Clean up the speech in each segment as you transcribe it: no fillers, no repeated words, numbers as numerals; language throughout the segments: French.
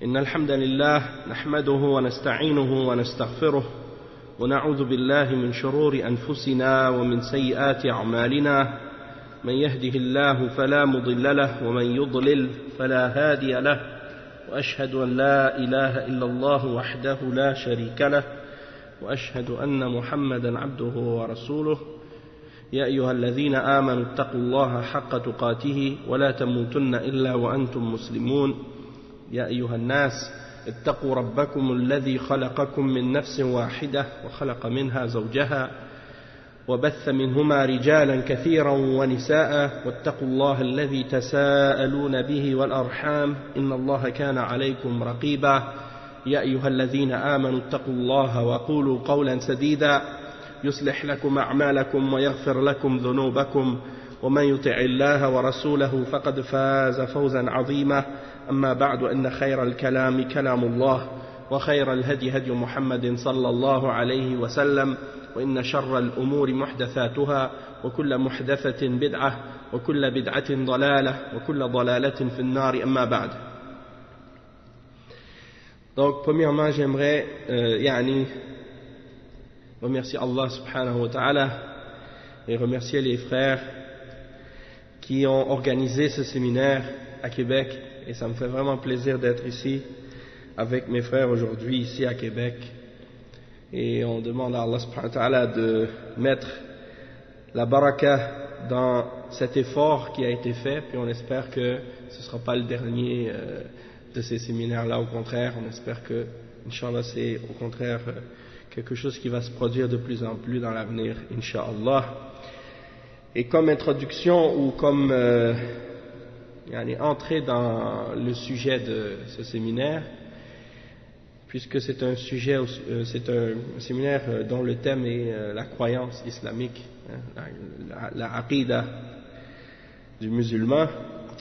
إن الحمد لله نحمده ونستعينه ونستغفره ونعوذ بالله من شرور أنفسنا ومن سيئات أعمالنا من يهده الله فلا مضل له ومن يضلل فلا هادي له وأشهد أن لا إله إلا الله وحده لا شريك له وأشهد أن محمدا عبده ورسوله يا أيها الذين آمنوا اتقوا الله حق تقاته ولا تموتن إلا وأنتم مسلمون يا أيها الناس اتقوا ربكم الذي خلقكم من نفس واحدة وخلق منها زوجها وبث منهما رجالا كثيرا ونساء واتقوا الله الذي تساءلون به والأرحام إن الله كان عليكم رقيبا يا أيها الذين آمنوا اتقوا الله وقولوا قولا سديدا يصلح لكم أعمالكم ويغفر لكم ذنوبكم ومن يطع الله ورسوله فقد فاز فوزا عظيما أما بعد إن خير الكلام كلام الله وخير الهدي هدي محمد صلى الله عليه وسلم وإن شر الأمور محدثاتها وكل محدثة بدعة وكل بدعة ضلالة وكل ضلالة في النار أما بعد. Donc premièrement j'aimerais remercier Allah subhanahu wa ta'ala et remercier les frères qui ont organisé ce séminaire à Québec, et ça me fait vraiment plaisir d'être ici avec mes frères aujourd'hui ici à Québec, et on demande à Allah subhanahu wa ta'ala de mettre la baraka dans cet effort qui a été fait, puis on espère que ce ne sera pas le dernier de ces séminaires-là. Au contraire, on espère que, Inch'Allah, c'est au contraire quelque chose qui va se produire de plus en plus dans l'avenir, Inch'Allah. Et comme introduction ou comme entrer dans le sujet de ce séminaire, puisque c'est un séminaire dont le thème est la croyance islamique, la aqidah du musulman.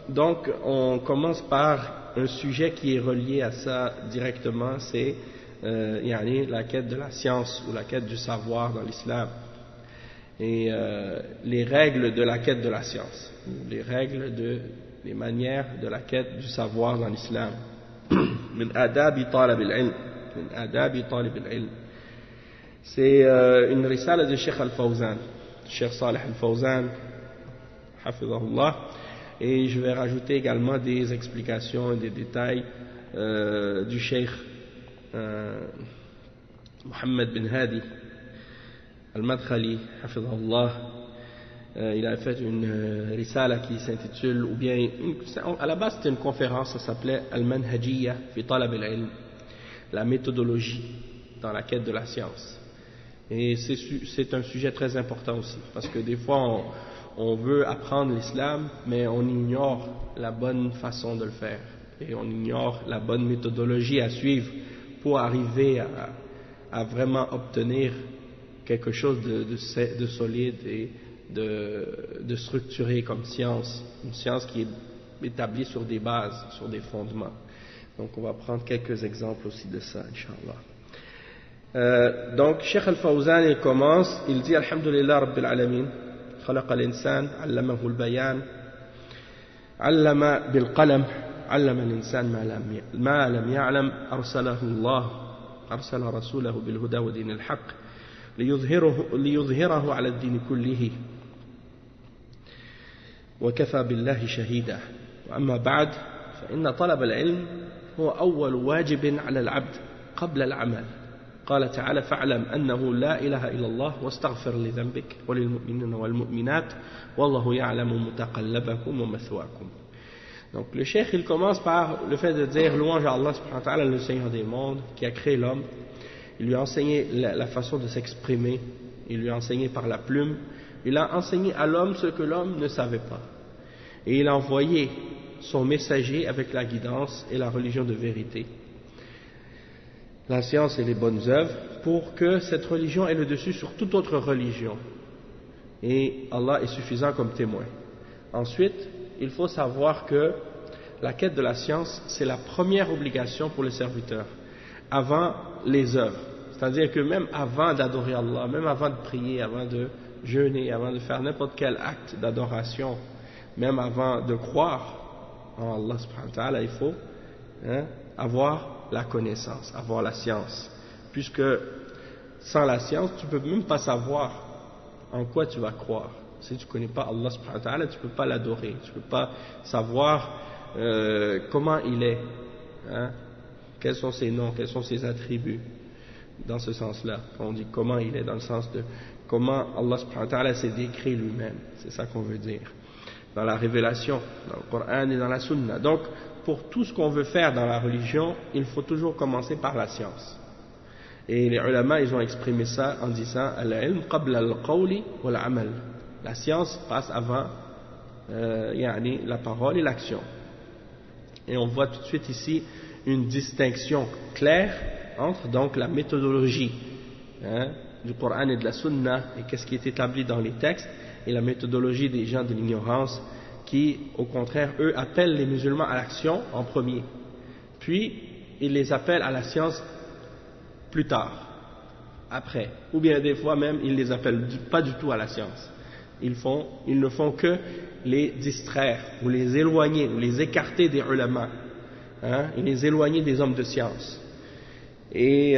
Donc on commence par un sujet qui est relié à ça directement, c'est la quête de la science ou la quête du savoir dans l'islam, et les règles de la quête de la science, les manières de la quête du savoir dans l'islam. Min adabi talib al-ilm, min adabi talib al-ilm. C'est une risala de Cheikh Al-Fawzan, Cheikh Salih Al-Fawzan, hafidhahullah, et je vais rajouter également des explications et des détails du Cheikh Mohammed bin Hadi Al-Madkhali, hafidhahullah. Il a fait une risala qui s'intitule, ou bien, à la base c'était une conférence, ça s'appelait Al-Manhajiyya fi Talab al-Ilm, la méthodologie dans la quête de la science. Et c'est un sujet très important aussi, parce que des fois on veut apprendre l'islam, mais on ignore la bonne façon de le faire, et on ignore la bonne méthodologie à suivre pour arriver à vraiment obtenir quelque chose de solide et de structuré comme science, une science qui est établie sur des bases, sur des fondements. Donc on va prendre quelques exemples aussi de ça, Inch'Allah. Donc Cheikh Al-Fawzan, il commence, il dit Alhamdulillah Rabbil Alamin, خلق الإنسان علمه البيان علم بالقلم علم الإنسان ما لم يعلم أرسل رسوله بالهدى ودين الحق ليظهره على الدين كله وكفى بالله شهيدا وأما بعد فإن طلب العلم هو أول واجب على العبد قبل العمل. قال تعالى فاعلم أنه لا إله إلا الله واستغفر لذنبك وللمؤمنين والمؤمنات والله يعلم متقلبكم ومثواكم. Donc le cheikh il commence par le fait de dire louange à Allah subhanahu wa ta'ala, le Seigneur des mondes qui a créé l'homme. Il lui a enseigné la façon de s'exprimer, il lui a enseigné par la plume, il a enseigné à l'homme ce que l'homme ne savait pas, et il a envoyé son messager avec la guidance et la religion de vérité, la science et les bonnes œuvres, pour que cette religion ait le dessus sur toute autre religion, et Allah est suffisant comme témoin. Ensuite, il faut savoir que la quête de la science, c'est la première obligation pour le serviteur, avant les œuvres. C'est-à-dire que même avant d'adorer Allah, même avant de prier, avant de jeûner, avant de faire n'importe quel acte d'adoration, même avant de croire en Allah subhanahu wa ta'ala, il faut avoir la connaissance, avoir la science. Puisque sans la science, tu ne peux même pas savoir en quoi tu vas croire. Si tu ne connais pas Allah subhanahu wa ta'ala, tu ne peux pas l'adorer, tu ne peux pas savoir comment il est, quels sont ses noms, quels sont ses attributs, dans ce sens-là. Quand on dit comment il est, dans le sens de comment Allah subhanahu wa ta'ala s'est décrit lui-même, c'est ça qu'on veut dire, dans la révélation, dans le Coran et dans la Sunna. Donc, pour tout ce qu'on veut faire dans la religion, il faut toujours commencer par la science. Et les ulama, ils ont exprimé ça en disant al-ilm qabla al-qawli wal-amal. La science passe avant la parole et l'action. Et on voit tout de suite ici une distinction claire entre donc la méthodologie du Coran et de la Sunna et qu'est-ce qui est établi dans les textes et la méthodologie des gens de l'ignorance qui, au contraire, eux appellent les musulmans à l'action en premier. Puis, ils les appellent à la science plus tard, après. Ou bien des fois même, ils les appellent pas du tout à la science. Ils ne font que les distraire, ou les éloigner, ou les écarter des ulama, et les éloigner des hommes de science. Et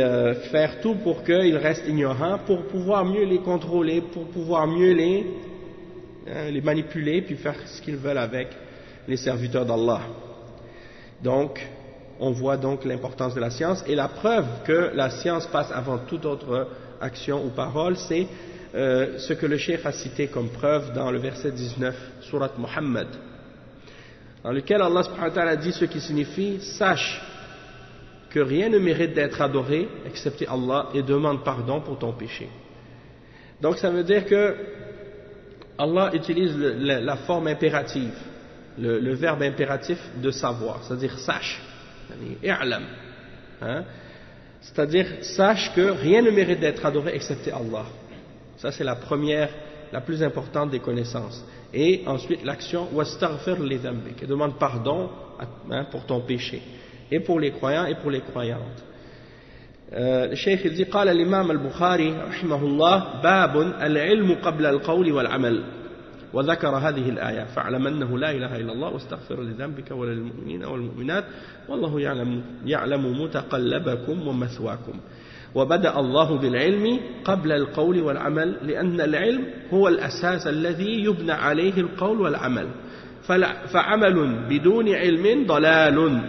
faire tout pour qu'ils restent ignorants, pour pouvoir mieux les contrôler, pour pouvoir mieux les manipuler, puis faire ce qu'ils veulent avec les serviteurs d'Allah. Donc, on voit donc l'importance de la science, et la preuve que la science passe avant toute autre action ou parole, c'est ce que le cheikh a cité comme preuve dans le verset 19, surat Muhammad, dans lequel Allah subhanahu wa ta'ala dit ce qui signifie « Sache que rien ne mérite d'être adoré excepté Allah et demande pardon pour ton péché. » Donc ça veut dire que Allah utilise la forme impérative, le verbe impératif de savoir, c'est-à-dire sache, i'lam, c'est-à-dire sache que rien ne mérite d'être adoré excepté Allah. Ça c'est la première, la plus importante des connaissances. Et ensuite l'action wastaghfir li dhanbik, et demande pardon pour ton péché, et pour les croyants et pour les croyantes. Le cheikh il dit قال الإمام البخاري رحمه الله باب العلم قبل القول والعمل وذكر هذه الآية فاعلم أنه لا إله إلا الله واستغفر لذنبك وللمؤمنين والمؤمنات والله يعلم متقلبكم ومثواكم وبدأ الله بالعلم قبل القول والعمل لأن العلم هو الأساس الذي يبنى عليه القول والعمل فعمل بدون علم ضلال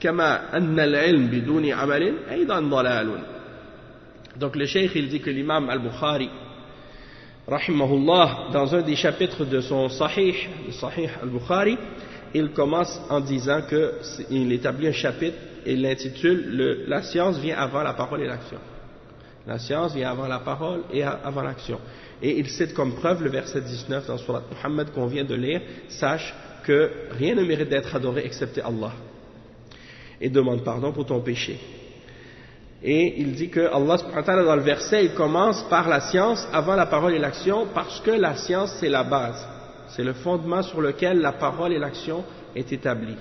كما أن العلم بدون عمل أيضا ضلال. Donc le cheikh il dit que l'imam al-Bukhari rahimahullah dans un des chapitres de son Sahih, le Sahih al-Bukhari, il commence en disant qu'il établit un chapitre et l'intitule la science vient avant la parole et l'action. La science vient avant la parole et avant l'action. Et il cite comme preuve le verset 19 dans Surat Muhammad qu'on vient de lire, sache que rien ne mérite d'être adoré excepté Allah. Et demande pardon pour ton péché. Et il dit que Allah subhanahu wa ta'ala dans le verset il commence par la science avant la parole et l'action parce que la science c'est la base, c'est le fondement sur lequel la parole et l'action est établie.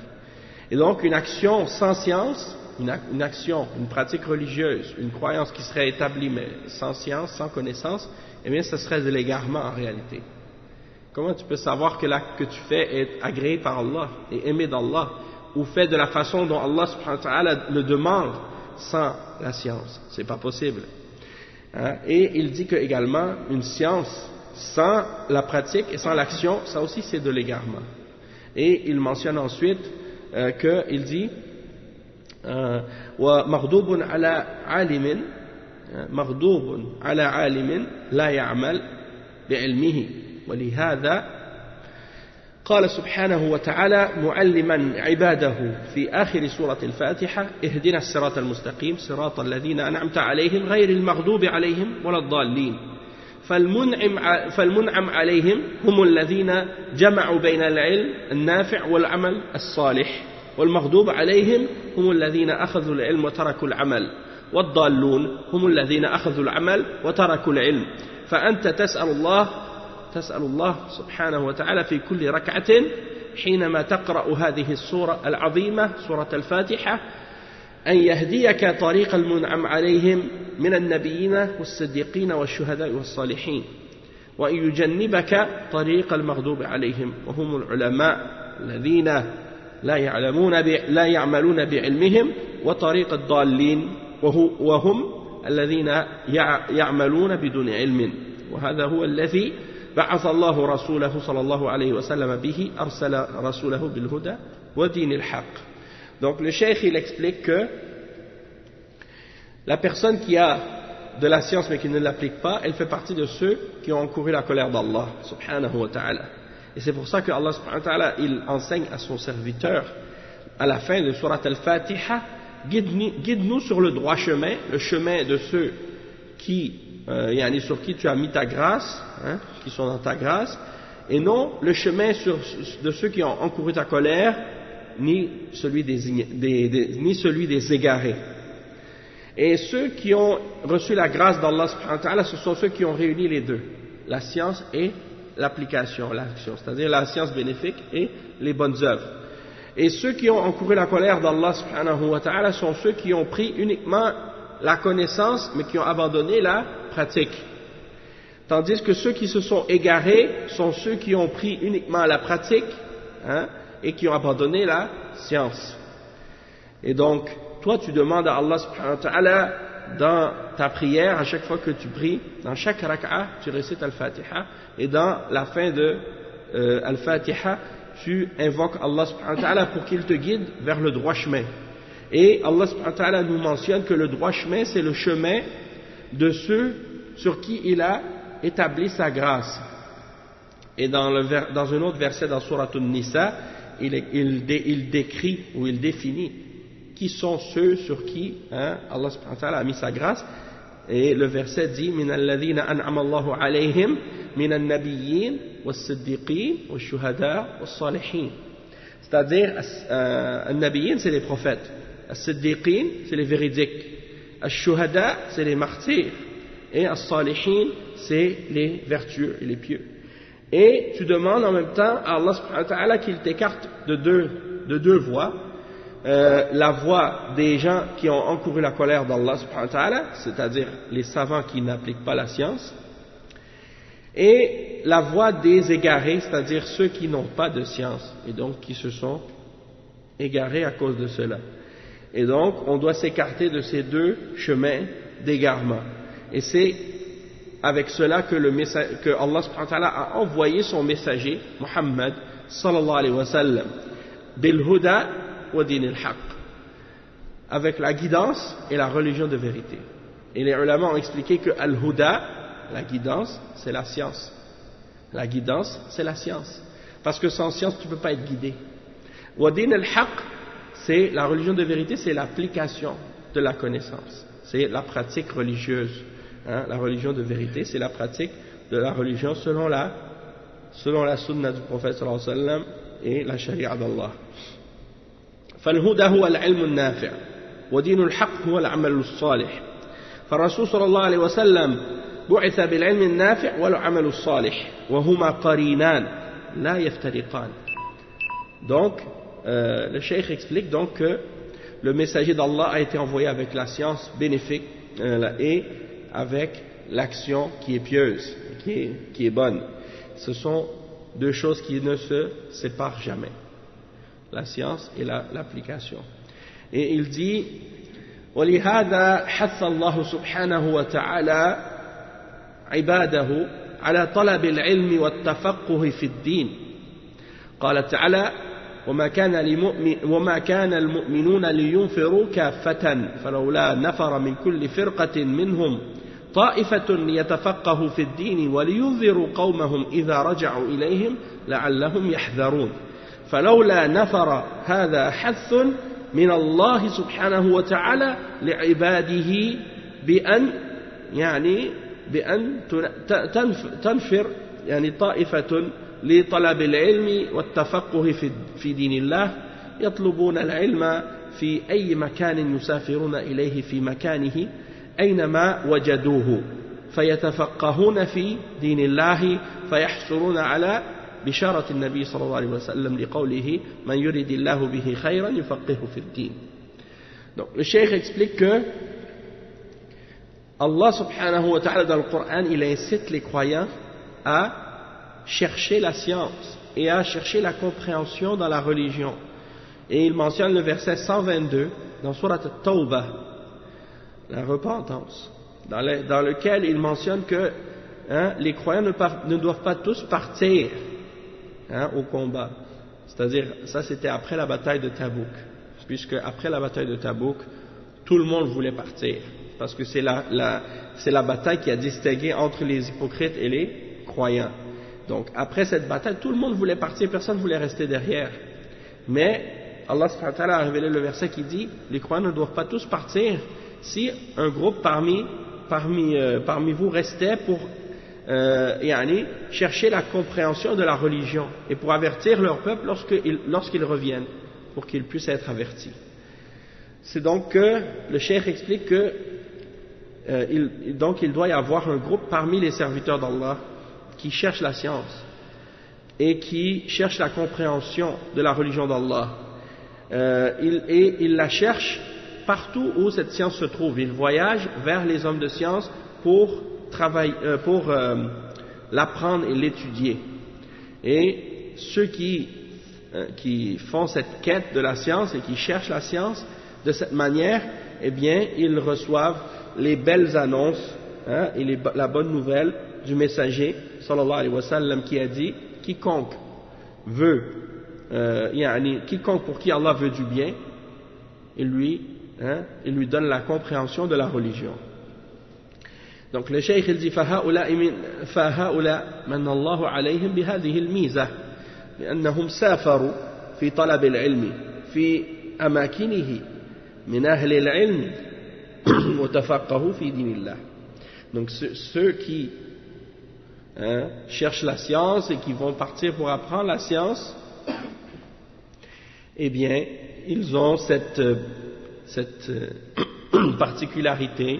Et donc une action sans science, une action, une pratique religieuse, une croyance qui serait établie mais sans science, sans connaissance, eh bien ce serait de l'égarement en réalité. Comment tu peux savoir que l'acte que tu fais est agréé par Allah et aimé d'Allah ou fait de la façon dont Allah subhanahu wa ta'ala le demande sans la science? C'est pas possible. Et il dit que également une science sans la pratique et sans l'action, ça aussi c'est de l'égarement. Et il mentionne ensuite qu'il dit ومغضوب على عالم مغضوب على عالم لا يعمل بعلمه ولهذا قال سبحانه وتعالى معلما عباده في آخر سورة الفاتحة اهدنا الصراط المستقيم صراط الذين أنعمت عليهم غير المغضوب عليهم ولا الضالين فالمنعم عليهم هم الذين جمعوا بين العلم النافع والعمل الصالح والمغضوب عليهم هم الذين أخذوا العلم وتركوا العمل والضالون هم الذين أخذوا العمل وتركوا العلم فأنت تسأل الله سبحانه وتعالى في كل ركعة حينما تقرأ هذه السورة العظيمة سورة الفاتحة أن يهديك طريق المنعم عليهم من النبيين والصديقين والشهداء والصالحين وأن يجنبك طريق المغضوب عليهم وهم العلماء الذين لا يعملون بعلمهم وطريق الضالين وهم الذين يعملون بدون علم وهذا هو الذي بعث الله رسوله صلى الله عليه وسلم به أرسل رسوله بالهدى ودين الحق. Donc le cheikh il explique que la personne qui a de la science mais qui ne l'applique pas, elle fait partie de ceux qui ont encouru la colère d'Allah subhanahu wa ta'ala. Et c'est pour ça que Allah subhanahu wa ta'ala il enseigne à son serviteur à la fin de Surat Al-Fatiha, guide-nous sur le droit chemin, le chemin de ceux qui sur qui tu as mis ta grâce, hein, qui sont dans ta grâce, et non le chemin de ceux qui ont encouru ta colère, ni celui des égarés. Et ceux qui ont reçu la grâce d'Allah subhanahu wa ta'ala, ce sont ceux qui ont réuni les deux, la science et l'application, l'action, c'est-à-dire la science bénéfique et les bonnes œuvres. Et ceux qui ont encouru la colère d'Allah subhanahu wa ta'ala sont ceux qui ont pris uniquement la connaissance mais qui ont abandonné la pratique. Tandis que ceux qui se sont égarés sont ceux qui ont pris uniquement la pratique, hein, et qui ont abandonné la science. Et donc, toi tu demandes à Allah subhanahu wa ta'ala dans ta prière, à chaque fois que tu pries, dans chaque rak'a, tu récites Al-Fatiha, et dans la fin de Al-Fatiha, tu invoques Allah subhanahu wa ta'ala pour qu'il te guide vers le droit chemin. Et Allah subhanahu wa ta'ala nous mentionne que le droit chemin, c'est le chemin de ceux sur qui il a établi sa grâce. Et dans un autre verset dans Surat An-Nisa, il décrit ou il définit qui sont ceux sur qui Allah subhanahu wa ta'ala a mis sa grâce. Et le verset dit min alladhina an'ama Allahu alayhim min an-nabiyyin was-siddiqin wash-shuhada was-salihin. C'est-à-dire an-nabiyyin c'est les prophètes, as-siddiqin c'est les véridiques, ash-shuhada c'est les martyrs et as-salihin c'est les vertueux et les pieux. Et tu demandes en même temps à Allah subhanahu wa ta'ala qu'il t'écarte de deux voies. La voie des gens qui ont encouru la colère d'Allah subhanahu wa ta'ala, c'est-à-dire les savants qui n'appliquent pas la science, et la voie des égarés, c'est-à-dire ceux qui n'ont pas de science et donc qui se sont égarés à cause de cela. Et donc on doit s'écarter de ces deux chemins d'égarement. Et c'est avec cela que Allah subhanahu wa ta'ala a envoyé son messager Muhammad sallallahu alayhi wa sallam bil huda wa din al-haq, avec la guidance et la religion de vérité. Et les ulama ont expliqué que al-huda, la guidance, c'est la science. La guidance, c'est la science. Parce que sans science, tu ne peux pas être guidé. Wa din al-haq, c'est la religion de vérité, c'est l'application de la connaissance. C'est la pratique religieuse. Hein, la religion de vérité, c'est la pratique de la religion selon la sunna du prophète sallallahu alayhi wa sallam et la sharia d'Allah. فالهدى هو العلم النافع ودين الحق هو العمل الصالح فالرسول صلى الله عليه وسلم بعث بالعلم النافع والعمل الصالح وهما قرينان لا يفترقان. Donc le cheikh explique donc que le messager d'Allah a été envoyé avec la science bénéfique et avec l'action qui est pieuse, qui est bonne. Ce sont deux choses qui ne se séparent jamais, la science et l'application. Et il dit ولهذا حث الله سبحانه وتعالى عباده على طلب العلم والتفقه في الدين. قال تعالى وما كان المؤمنون لينفروا كافة فلولا نفر من كل فرقة منهم طائفة ليتفقهوا في الدين ولينذروا قومهم إذا رجعوا إليهم لعلهم يحذرون. فلولا نفر هذا حث من الله سبحانه وتعالى لعباده بأن تنفر طائفة لطلب العلم والتفقه في دين الله يطلبون العلم في أي مكان يسافرون إليه في مكانه أينما وجدوه فيتفقهون في دين الله فيحصلون على بشارة النبي صلى الله عليه وسلم لقوله من يريد الله به خيرا يفقهه في الدين. Donc le cheikh explique que Allah subhanahu wa ta'ala dans le Coran il incite les croyants à chercher la science et à chercher la compréhension dans la religion Et il mentionne le verset 122 dans Surat At-Tawbah, la repentance, dans lequel il mentionne que les croyants ne doivent pas tous partir au combat. C'est-à-dire, ça c'était après la bataille de Tabouk, puisque après la bataille de Tabouk, tout le monde voulait partir, parce que c'est la bataille qui a distingué entre les hypocrites et les croyants. Donc après cette bataille, tout le monde voulait partir, personne ne voulait rester derrière. Mais Allah subhanahu wa ta'ala a révélé le verset qui dit, les croyants ne doivent pas tous partir si un groupe parmi vous restait pour chercher la compréhension de la religion et pour avertir leur peuple lorsqu'ils reviennent, pour qu'ils puissent être avertis. C'est donc que le cheikh explique que il doit y avoir un groupe parmi les serviteurs d'Allah qui cherche la science et qui cherche la compréhension de la religion d'Allah. Il la cherche partout où cette science se trouve. Il voyage vers les hommes de science pour l'apprendre et l'étudier. Et ceux qui font cette quête de la science et qui cherchent la science de cette manière, eh bien, ils reçoivent les belles annonces et la bonne nouvelle du messager sallallahu alayhi wa sallam qui a dit quiconque pour qui Allah veut du bien, il lui donne la compréhension de la religion. Donc le cheikh il dit فهؤلاء من الله عليهم بهذه الميزة لأنهم سافروا في طلب العلم في أماكنه من أهل العلم وتفقهوا في دين الله. Donc ceux qui cherchent la science et qui vont partir pour apprendre la science, eh bien ils ont cette particularité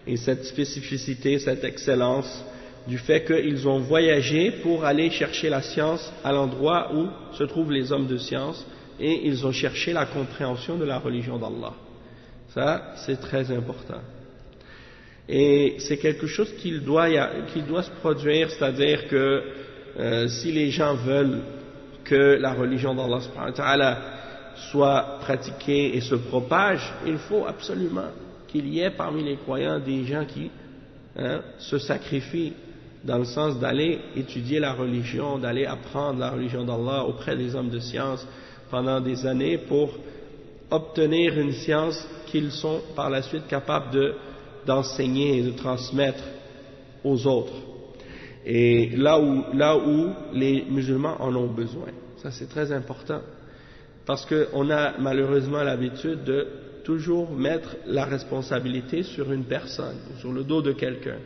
et cette spécificité, cette excellence du fait qu'ils ont voyagé pour aller chercher la science à l'endroit où se trouvent les hommes de science et ils ont cherché la compréhension de la religion d'Allah. Ça, c'est très important. Et c'est quelque chose qui doit se produire, c'est-à-dire que si les gens veulent que la religion d'Allah subhanahu wa ta'ala soit pratiquée et se propage, il faut absolument qu'il y ait parmi les croyants des gens qui se sacrifient dans le sens d'aller étudier la religion, d'aller apprendre la religion d'Allah auprès des hommes de science pendant des années pour obtenir une science qu'ils sont par la suite capables d'enseigner et de transmettre aux autres. Et là où les musulmans en ont besoin. Ça c'est très important. Parce qu'on a malheureusement l'habitude de toujours mettre la responsabilité sur une personne, ou sur le dos de quelqu'un,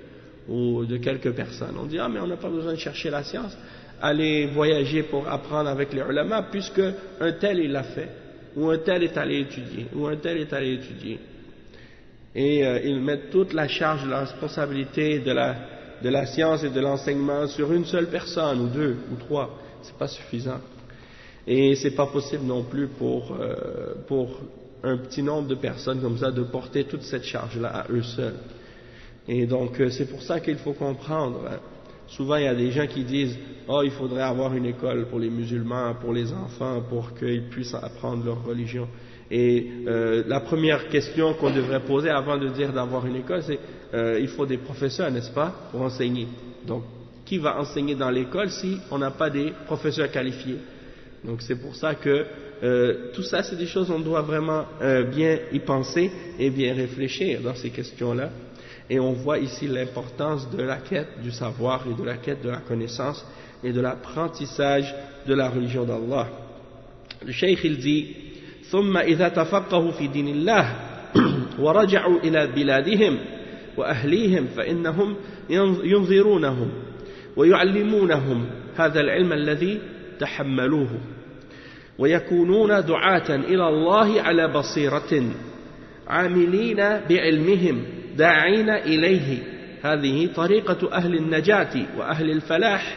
ou de quelques personnes. On dit, ah mais on n'a pas besoin de chercher la science, aller voyager pour apprendre avec les ulama, puisque un tel il l'a fait, ou un tel est allé étudier, ou un tel est allé étudier. Et ils mettent toute la charge de la responsabilité de la science et de l'enseignement sur une seule personne, ou deux, ou trois. C'est pas suffisant. Et c'est pas possible non plus pour un petit nombre de personnes comme ça de porter toute cette charge-là à eux seuls. Et donc c'est pour ça qu'il faut comprendre. Souvent il y a des gens qui disent oh il faudrait avoir une école pour les musulmans, pour les enfants, pour qu'ils puissent apprendre leur religion. Et la première question qu'on devrait poser avant de dire d'avoir une école, c'est il faut des professeurs, n'est-ce pas, pour enseigner. Donc qui va enseigner dans l'école si on n'a pas des professeurs qualifiés? Donc c'est pour ça que tout ça c'est des choses on doit vraiment bien y penser et bien réfléchir dans ces questions-là. Et on voit ici l'importance de la quête du savoir et de la quête de la connaissance et de l'apprentissage de la religion d'Allah. Le cheikh il dit ثم إذا تفقهوا في دين الله ورجعوا إلى بلادهم وأهليهم فإنهم ينظرونهم ويعلمونهم هذا العلم الذي تحملوه ويكونون دعاة إلى الله على بصيرة عاملين بعلمهم داعين إليه هذه طريقة أهل النجاة وأهل الفلاح.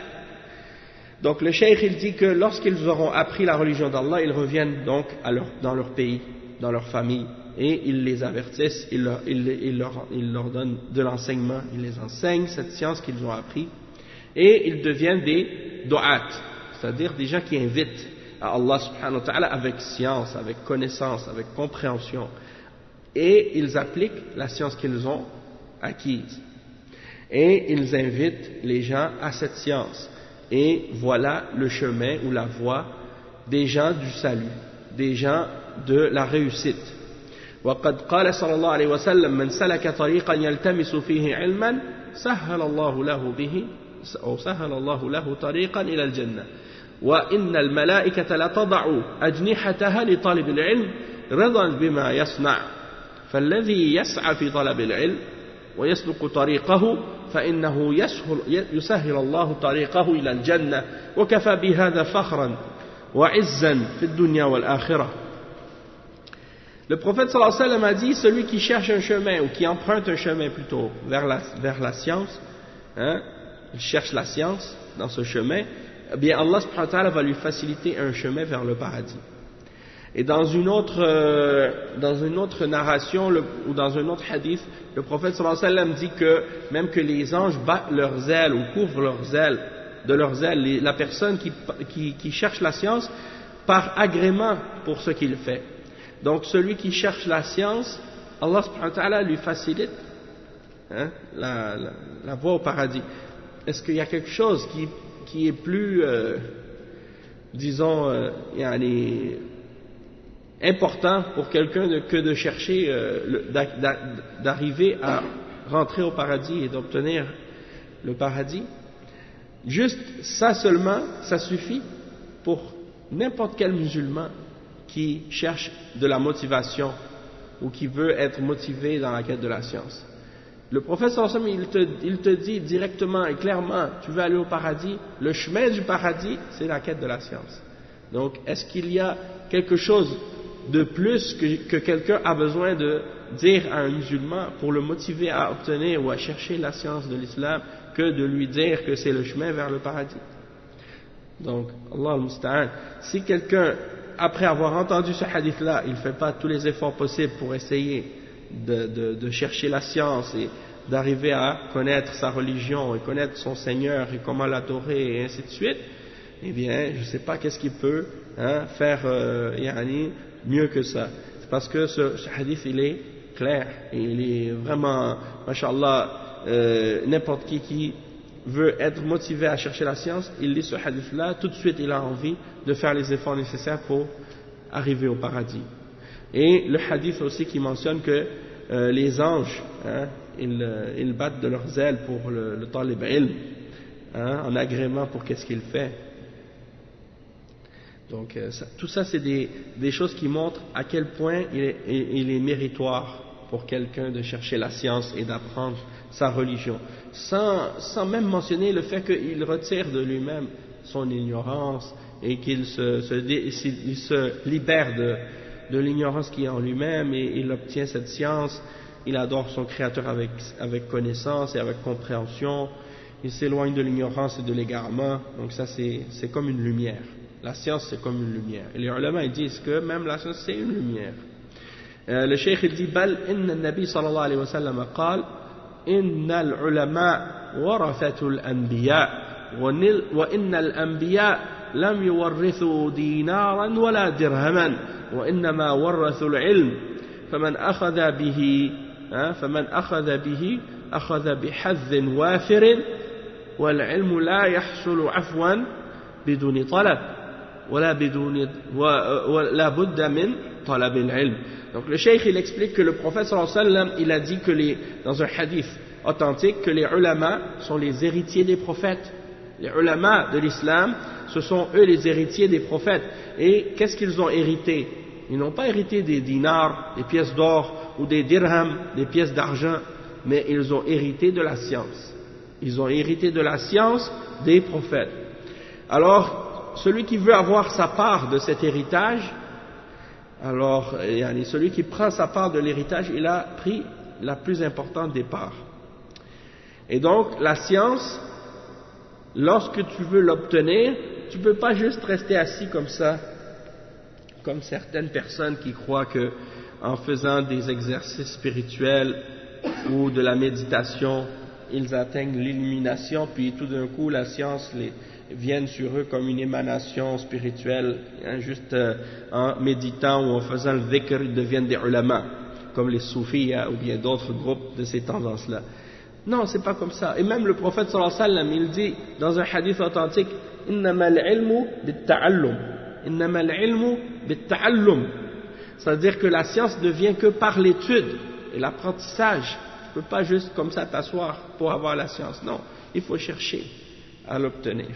Donc le cheikh il dit que lorsqu'ils auront appris la religion d'Allah, ils reviennent donc dans leur pays, dans leur famille, et ils les avertissent, ils leur donnent de l'enseignement, ils les enseignent cette science qu'ils ont appris, et ils deviennent des du'at, c'est-à-dire des gens qui invitent à Allah subhanahu wa ta'ala avec science, avec connaissance, avec compréhension. Et ils appliquent la science qu'ils ont acquise. Et ils invitent les gens à cette science. Et voilà le chemin ou la voie des gens du salut, des gens de la réussite. وقد قال صلى الله عليه وسلم من سلك طريقا يلتمس فيه علما سهل الله له طريقا إلى الجنة وإن الملائكة لتضع أجنحتها لطالب العلم رضا بما يصنع فالذي يسعى في طلب العلم ويسلك طريقه فإنه يسهل الله طريقه إلى الجنة وكفى بهذا فخرا وعزا في الدنيا والآخرة. Le prophète sallallahu alayhi wa sallam a dit, celui qui cherche un chemin, ou qui emprunte un chemin plutôt, vers la science, il cherche la science dans ce chemin, eh bien Allah subhanahu wa ta'ala va lui faciliter un chemin vers le paradis. Et dans une autre narration, ou dans un autre hadith, le prophète sallallahu alayhi wa sallam dit que, même que les anges battent leurs ailes, ou couvrent leurs ailes, de leurs ailes, la personne qui cherche la science, par agrément pour ce qu'il fait. Donc celui qui cherche la science, Allah subhanahu wa ta'ala lui facilite la voie au paradis. Est-ce qu'il y a quelque chose qui est plus, disons, important pour quelqu'un que de chercher, d'arriver à rentrer au paradis et d'obtenir le paradis? Juste ça seulement, ça suffit pour n'importe quel musulman qui cherche de la motivation ou qui veut être motivé dans la quête de la science. Le prophète sallallahu alayhi wa sallam, il te dit directement et clairement, tu veux aller au paradis, le chemin du paradis, c'est la quête de la science. Donc, est-ce qu'il y a quelque chose de plus que quelqu'un a besoin de dire à un musulman pour le motiver à obtenir ou à chercher la science de l'islam que de lui dire que c'est le chemin vers le paradis? Donc, Allah al-Musta'an, si quelqu'un, après avoir entendu ce hadith-là, il ne fait pas tous les efforts possibles pour essayer de chercher la science et d'arriver à connaître sa religion et connaître son Seigneur et comment l'adorer et ainsi de suite, eh bien, je ne sais pas qu'est-ce qu'il peut faire mieux que ça. C'est parce que ce hadith, il est clair et il est vraiment, mashallah, n'importe qui veut être motivé à chercher la science, il lit ce hadith-là, tout de suite il a envie de faire les efforts nécessaires pour arriver au paradis. Et le hadith aussi qui mentionne que les anges, ils battent de leurs ailes pour le talib ilm, en agrément pour qu'est-ce qu'il fait. Donc tout ça c'est des choses qui montrent à quel point il est méritoire pour quelqu'un de chercher la science et d'apprendre sa religion, sans même mentionner le fait qu'il retire de lui-même son ignorance et qu'il se libère de l'ignorance qui est en lui-même et il obtient cette science, il adore son Créateur avec connaissance et avec compréhension, il s'éloigne de l'ignorance et de l'égarement. Donc ça c'est comme une lumière, la science c'est comme une lumière, et les ulama ils disent que même la science c'est une lumière. Le cheikh il dit bal inna nabi sallallahu alayhi wa sallam qal inna al-ulama warathatul anbiya wa inna al-anbiya lam yuwarrithu dinaran wala dirhaman wa innama warathu al-ilm faman akhadha bihi akhadha bihadhin wafirin wal ilmu la yahsulu afwan biduni talab wala budda min talab al-ilm. Donc le cheikh il explique que le prophète sallallahu alayhi wa sallam il a dit que dans un hadith authentique que les ulama sont les héritiers des prophètes. Les ulama de l'islam, ce sont eux les héritiers des prophètes. Et qu'est-ce qu'ils ont hérité? Ils n'ont pas hérité des dinars, des pièces d'or ou des dirhams, des pièces d'argent, mais ils ont hérité de la science. Ils ont hérité de la science des prophètes. Alors, celui qui veut avoir sa part de cet héritage, alors, celui qui prend sa part de l'héritage, il a pris la plus importante des parts. Et donc, la science, lorsque tu veux l'obtenir, tu ne peux pas juste rester assis comme ça, comme certaines personnes qui croient que en faisant des exercices spirituels ou de la méditation, ils atteignent l'illumination, puis tout d'un coup, la science viennent sur eux comme une émanation spirituelle, hein, juste en méditant ou en faisant le dhikr, ils deviennent des ulama, comme les soufis ou bien d'autres groupes de ces tendances-là. Non, c'est pas comme ça. Et même le prophète sallallahu alayhi wa sallam, il dit dans un hadith authentique, innama al-ilmu bit-ta'allum, innama al-ilmu bit-ta'allum. C'est-à-dire que la science ne vient que par l'étude et l'apprentissage. Tu ne peux pas juste comme ça t'asseoir pour avoir la science. Non, il faut chercher à l'obtenir.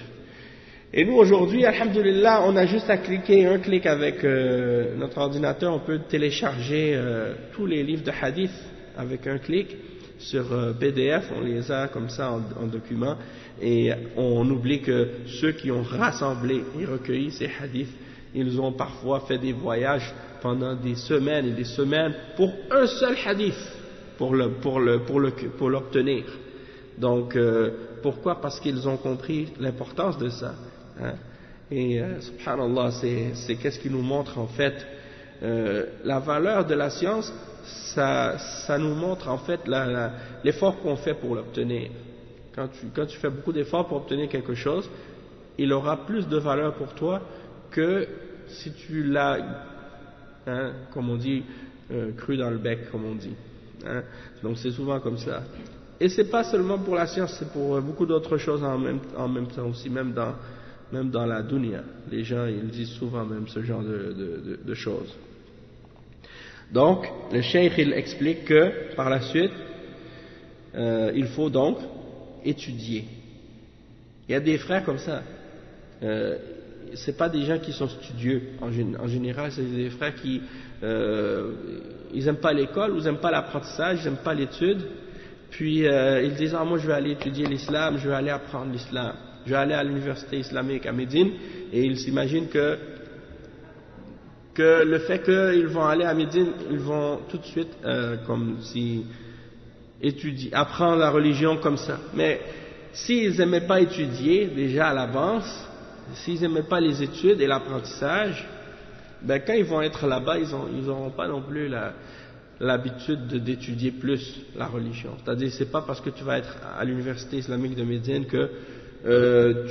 Et nous aujourd'hui, alhamdulillah, on a juste à cliquer un clic avec notre ordinateur, on peut télécharger tous les livres de hadith avec un clic sur PDF, on les a comme ça en document, et on oublie que ceux qui ont rassemblé et recueilli ces hadiths, ils ont parfois fait des voyages pendant des semaines et des semaines pour un seul hadith, pour l'obtenir. Donc, pourquoi? Parce qu'ils ont compris l'importance de ça. Hein? Et subhanallah, c'est qu'est-ce qui nous montre en fait la valeur de la science. Ça nous montre en fait l'effort qu'on fait pour l'obtenir. Quand tu fais beaucoup d'efforts pour obtenir quelque chose, il aura plus de valeur pour toi que si tu l'as, hein, comme on dit, cru dans le bec, comme on dit. Hein? Donc c'est souvent comme ça. Et c'est pas seulement pour la science, c'est pour beaucoup d'autres choses en même temps aussi, même dans la dunya. Les gens, ils disent souvent même ce genre de choses. Donc, le cheikh, il explique que, par la suite, il faut donc étudier. Il y a des frères comme ça. C'est pas des gens qui sont studieux. En général, c'est des frères qui, ils aiment pas l'école, ou ils aiment pas l'apprentissage, ils aiment pas l'étude. Puis, ils disent, ah, moi, je vais aller étudier l'islam, je vais aller apprendre l'islam. Je vais aller à l'université islamique à Médine, et ils s'imaginent que le fait qu'ils vont aller à Médine, ils vont tout de suite, comme si apprendre la religion comme ça. Mais s'ils n'aimaient pas étudier déjà à l'avance, s'ils n'aimaient pas les études et l'apprentissage, ben quand ils vont être là-bas, ils n'auront pas non plus l'habitude d'étudier plus la religion. C'est-à-dire, c'est pas parce que tu vas être à l'université islamique de Médine que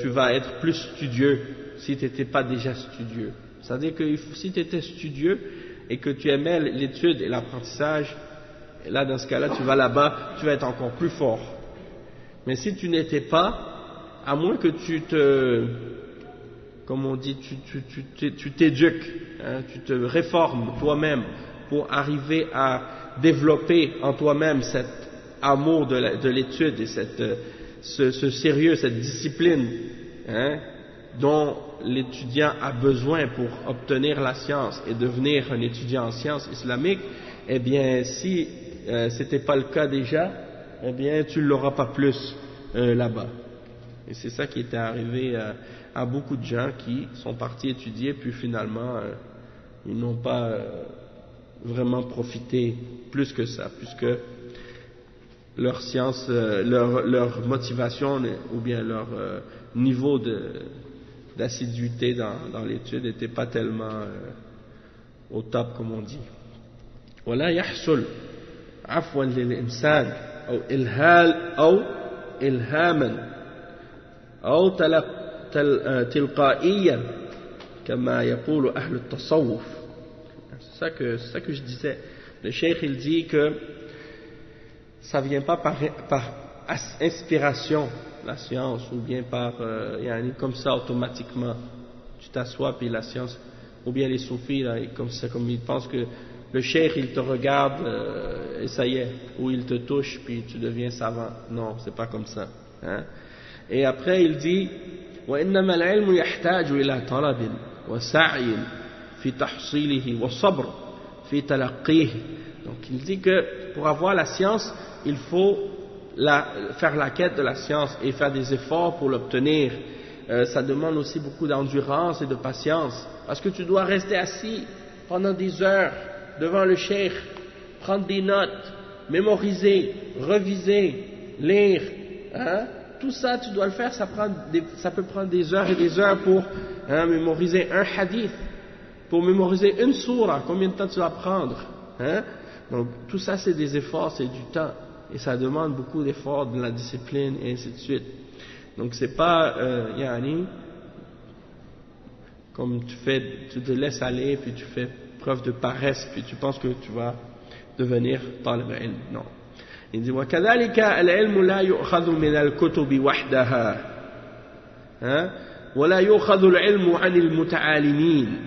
tu vas être plus studieux si tu n'étais pas déjà studieux. C'est-à-dire que si tu étais studieux et que tu aimais l'étude et l'apprentissage, là dans ce cas-là tu vas là-bas, tu vas être encore plus fort. Mais si tu n'étais pas, à moins que comme on dit, tu t'éduques, hein, tu te réformes toi-même pour arriver à développer en toi-même cet amour de l'étude et ce sérieux, cette discipline, hein, dont l'étudiant a besoin pour obtenir la science et devenir un étudiant en sciences islamiques, eh bien, si c'était pas le cas déjà, eh bien, tu ne l'auras pas plus là-bas. Et c'est ça qui était arrivé à beaucoup de gens qui sont partis étudier, puis finalement, ils n'ont pas vraiment profité plus que ça, puisque leur science, leur motivation ou bien leur niveau d'assiduité dans l'étude n'était pas tellement au top, comme on dit. ولا يحصل عفوا للإنسان أو إلهاما أو تلقائيا كما يقول أهل التصوف. C'est ça que je disais. Le cheikh, il dit que ça vient pas par inspiration, la science, ou bien par comme ça automatiquement. Tu t'assois puis la science, ou bien les soufis là, comme ils pensent que le cheikh il te regarde et ça y est, ou il te touche puis tu deviens savant. Non, c'est pas comme ça. Hein? Et après il dit وإنما العلم يحتاج إلى طلب وسعي في تحصيله وصبر في تلقيه. Donc il dit que pour avoir la science, il faut faire la quête de la science et faire des efforts pour l'obtenir. Ça demande aussi beaucoup d'endurance et de patience, parce que tu dois rester assis pendant des heures devant le cheikh, prendre des notes, mémoriser, reviser, lire, hein? Tout ça tu dois le faire, ça peut prendre des heures et des heures pour mémoriser un hadith, pour mémoriser une sourate, combien de temps tu vas prendre, hein? Donc tout ça c'est des efforts, c'est du temps, et ça demande beaucoup d'efforts, de la discipline et ainsi de suite. Donc c'est pas comme tu te laisses aller, puis tu fais preuve de paresse, puis tu penses que tu vas devenir talib ilm. Non. Il dit وكذلك العلم لا يؤخذ من الكتب وحدها ولا يؤخذ العلم عن المتعالمين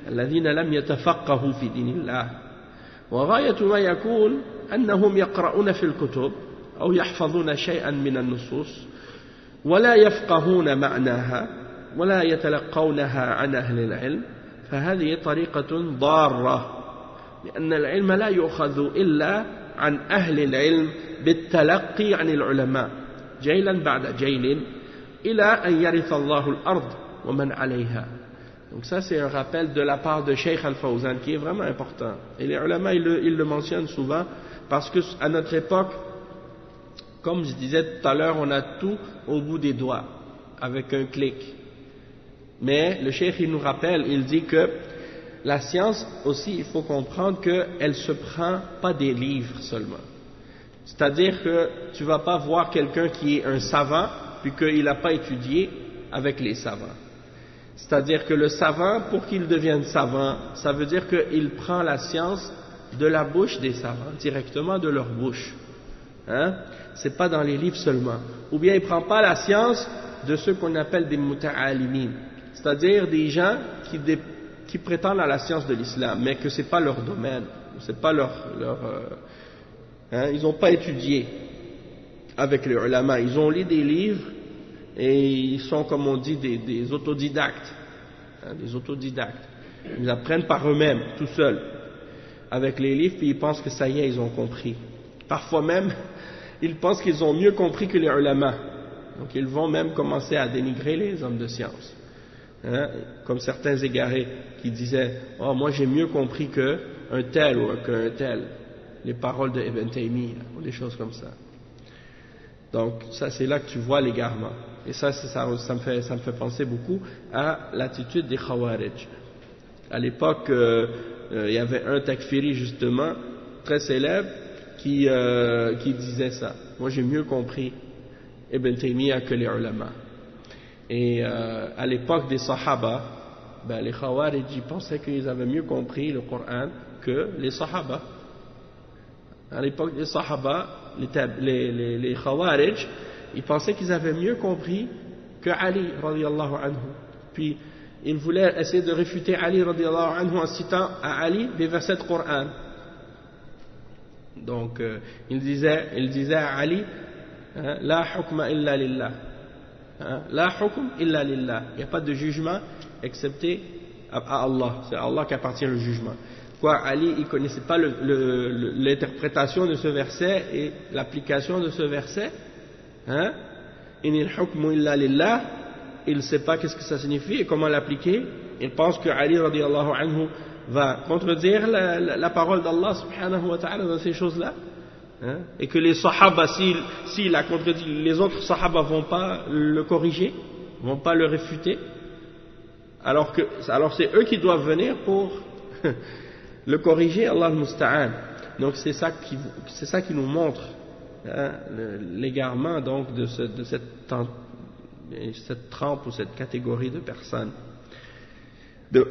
الذين لم يتفقهوا في دين الله وغاية ما يكون أنهم يقرؤون في الكتب أو يحفظون شيئا من النصوص ولا يفقهون معناها ولا يتلقونها عن أهل العلم فهذه طريقة ضارة لأن العلم لا يؤخذ إلا عن أهل العلم بالتلقي عن العلماء جيلا بعد جيل إلى أن يرث الله الأرض ومن عليها. Donc ça c'est un rappel de la part de Cheikh Al-Fawzan qui est vraiment important. Et les ulama ils le mentionnent souvent parce que à notre époque, comme je disais tout à l'heure, on a tout au bout des doigts avec un clic. Mais le Cheikh il nous rappelle, il dit que la science aussi, il faut comprendre qu'elle ne se prend pas des livres seulement. C'est-à-dire que tu ne vas pas voir quelqu'un qui est un savant puis qu'il n'a pas étudié avec les savants. C'est-à-dire que le savant, pour qu'il devienne savant, ça veut dire qu'il prend la science de la bouche des savants, directement de leur bouche. C'est pas dans les livres seulement. Ou bien il ne prend pas la science de ceux qu'on appelle des muta'alimin, c'est-à-dire des gens qui prétendent à la science de l'islam, mais que ce n'est pas leur domaine, c'est pas ils n'ont pas étudié avec les ulama, ils ont lu des livres et ils sont, comme on dit, des autodidactes, des autodidactes. Ils apprennent par eux-mêmes, tout seuls, avec les livres, puis ils pensent que ça y est, ils ont compris. Parfois même, ils pensent qu'ils ont mieux compris que les ulama, donc ils vont même commencer à dénigrer les hommes de science. Comme certains égarés qui disaient « Oh, moi j'ai mieux compris qu'un tel ou qu'un tel », les paroles de Ibn Taymiyyah, ou des choses comme ça. Donc ça c'est là que tu vois l'égarement. Et ça me fait penser beaucoup à l'attitude des Khawarij. À l'époque, il y avait un takfiri justement, très célèbre, qui disait ça. Moi j'ai mieux compris Ibn Taymiyyah que les ulama. Et à l'époque des Sahaba, les Khawarij pensaient qu'ils avaient mieux compris le Coran que les Sahaba. À l'époque des Sahaba, les Khawarij, ils pensaient qu'ils avaient mieux compris que Ali radiyallahu anhu. Puis ils voulaient essayer de réfuter Ali radiyallahu anhu en citant à Ali des versets de Coran. Donc ils disaient à Ali la hukma illa lillah. La hukm illa lillah. Il n'y a pas de jugement excepté à Allah. C'est à Allah qu'appartient le jugement. Quoi, Ali, il ne connaissait pas l'interprétation de ce verset et l'application de ce verset. Inil hukmu illa lillah. Il ne sait pas qu'est-ce que ça signifie et comment l'appliquer. Il pense que Ali radiyallahu anhu va contredire la parole d'Allah subhanahu wa ta'ala dans ces choses-là. Et que les sahaba, s'il a contredit, les autres sahaba ne vont pas le corriger, ne vont pas le réfuter, alors c'est eux qui doivent venir pour le corriger, Allah al-Musta'an. Donc c'est ça qui nous montre l'égarement donc de cette trempe ou cette catégorie de personnes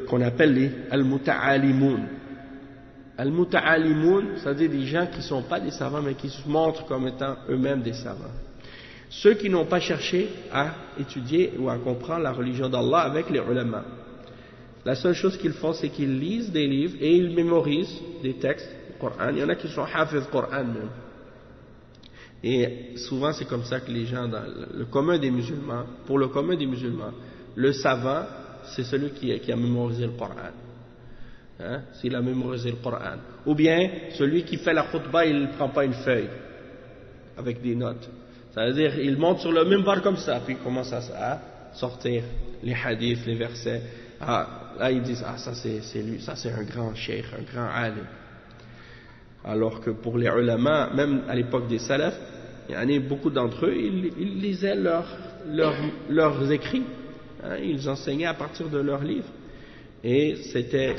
qu'on appelle les al-muta'alimoun. Al-muta'alimoun, c'est-à-dire des gens qui ne sont pas des savants mais qui se montrent comme étant eux-mêmes des savants. Ceux qui n'ont pas cherché à étudier ou à comprendre la religion d'Allah avec les ulama. La seule chose qu'ils font, c'est qu'ils lisent des livres et ils mémorisent des textes du Coran. Il y en a qui sont hafiz Coran même. Et souvent c'est comme ça que les gens, dans le commun des musulmans, pour le commun des musulmans, le savant, c'est celui qui a mémorisé le Coran. S'il a mémorisé le Coran. Ou bien, celui qui fait la khutbah, il ne prend pas une feuille avec des notes. Ça veut dire, il monte sur le minbar comme ça, puis il commence à sortir les hadiths, les versets. Là, ils disent, ça c'est lui, ça c'est un grand cheikh, un grand alim. Alors que pour les ulama, même à l'époque des salafs, il y en a beaucoup d'entre eux, ils lisaient leurs écrits. Ils enseignaient à partir de leurs livres. Et c'était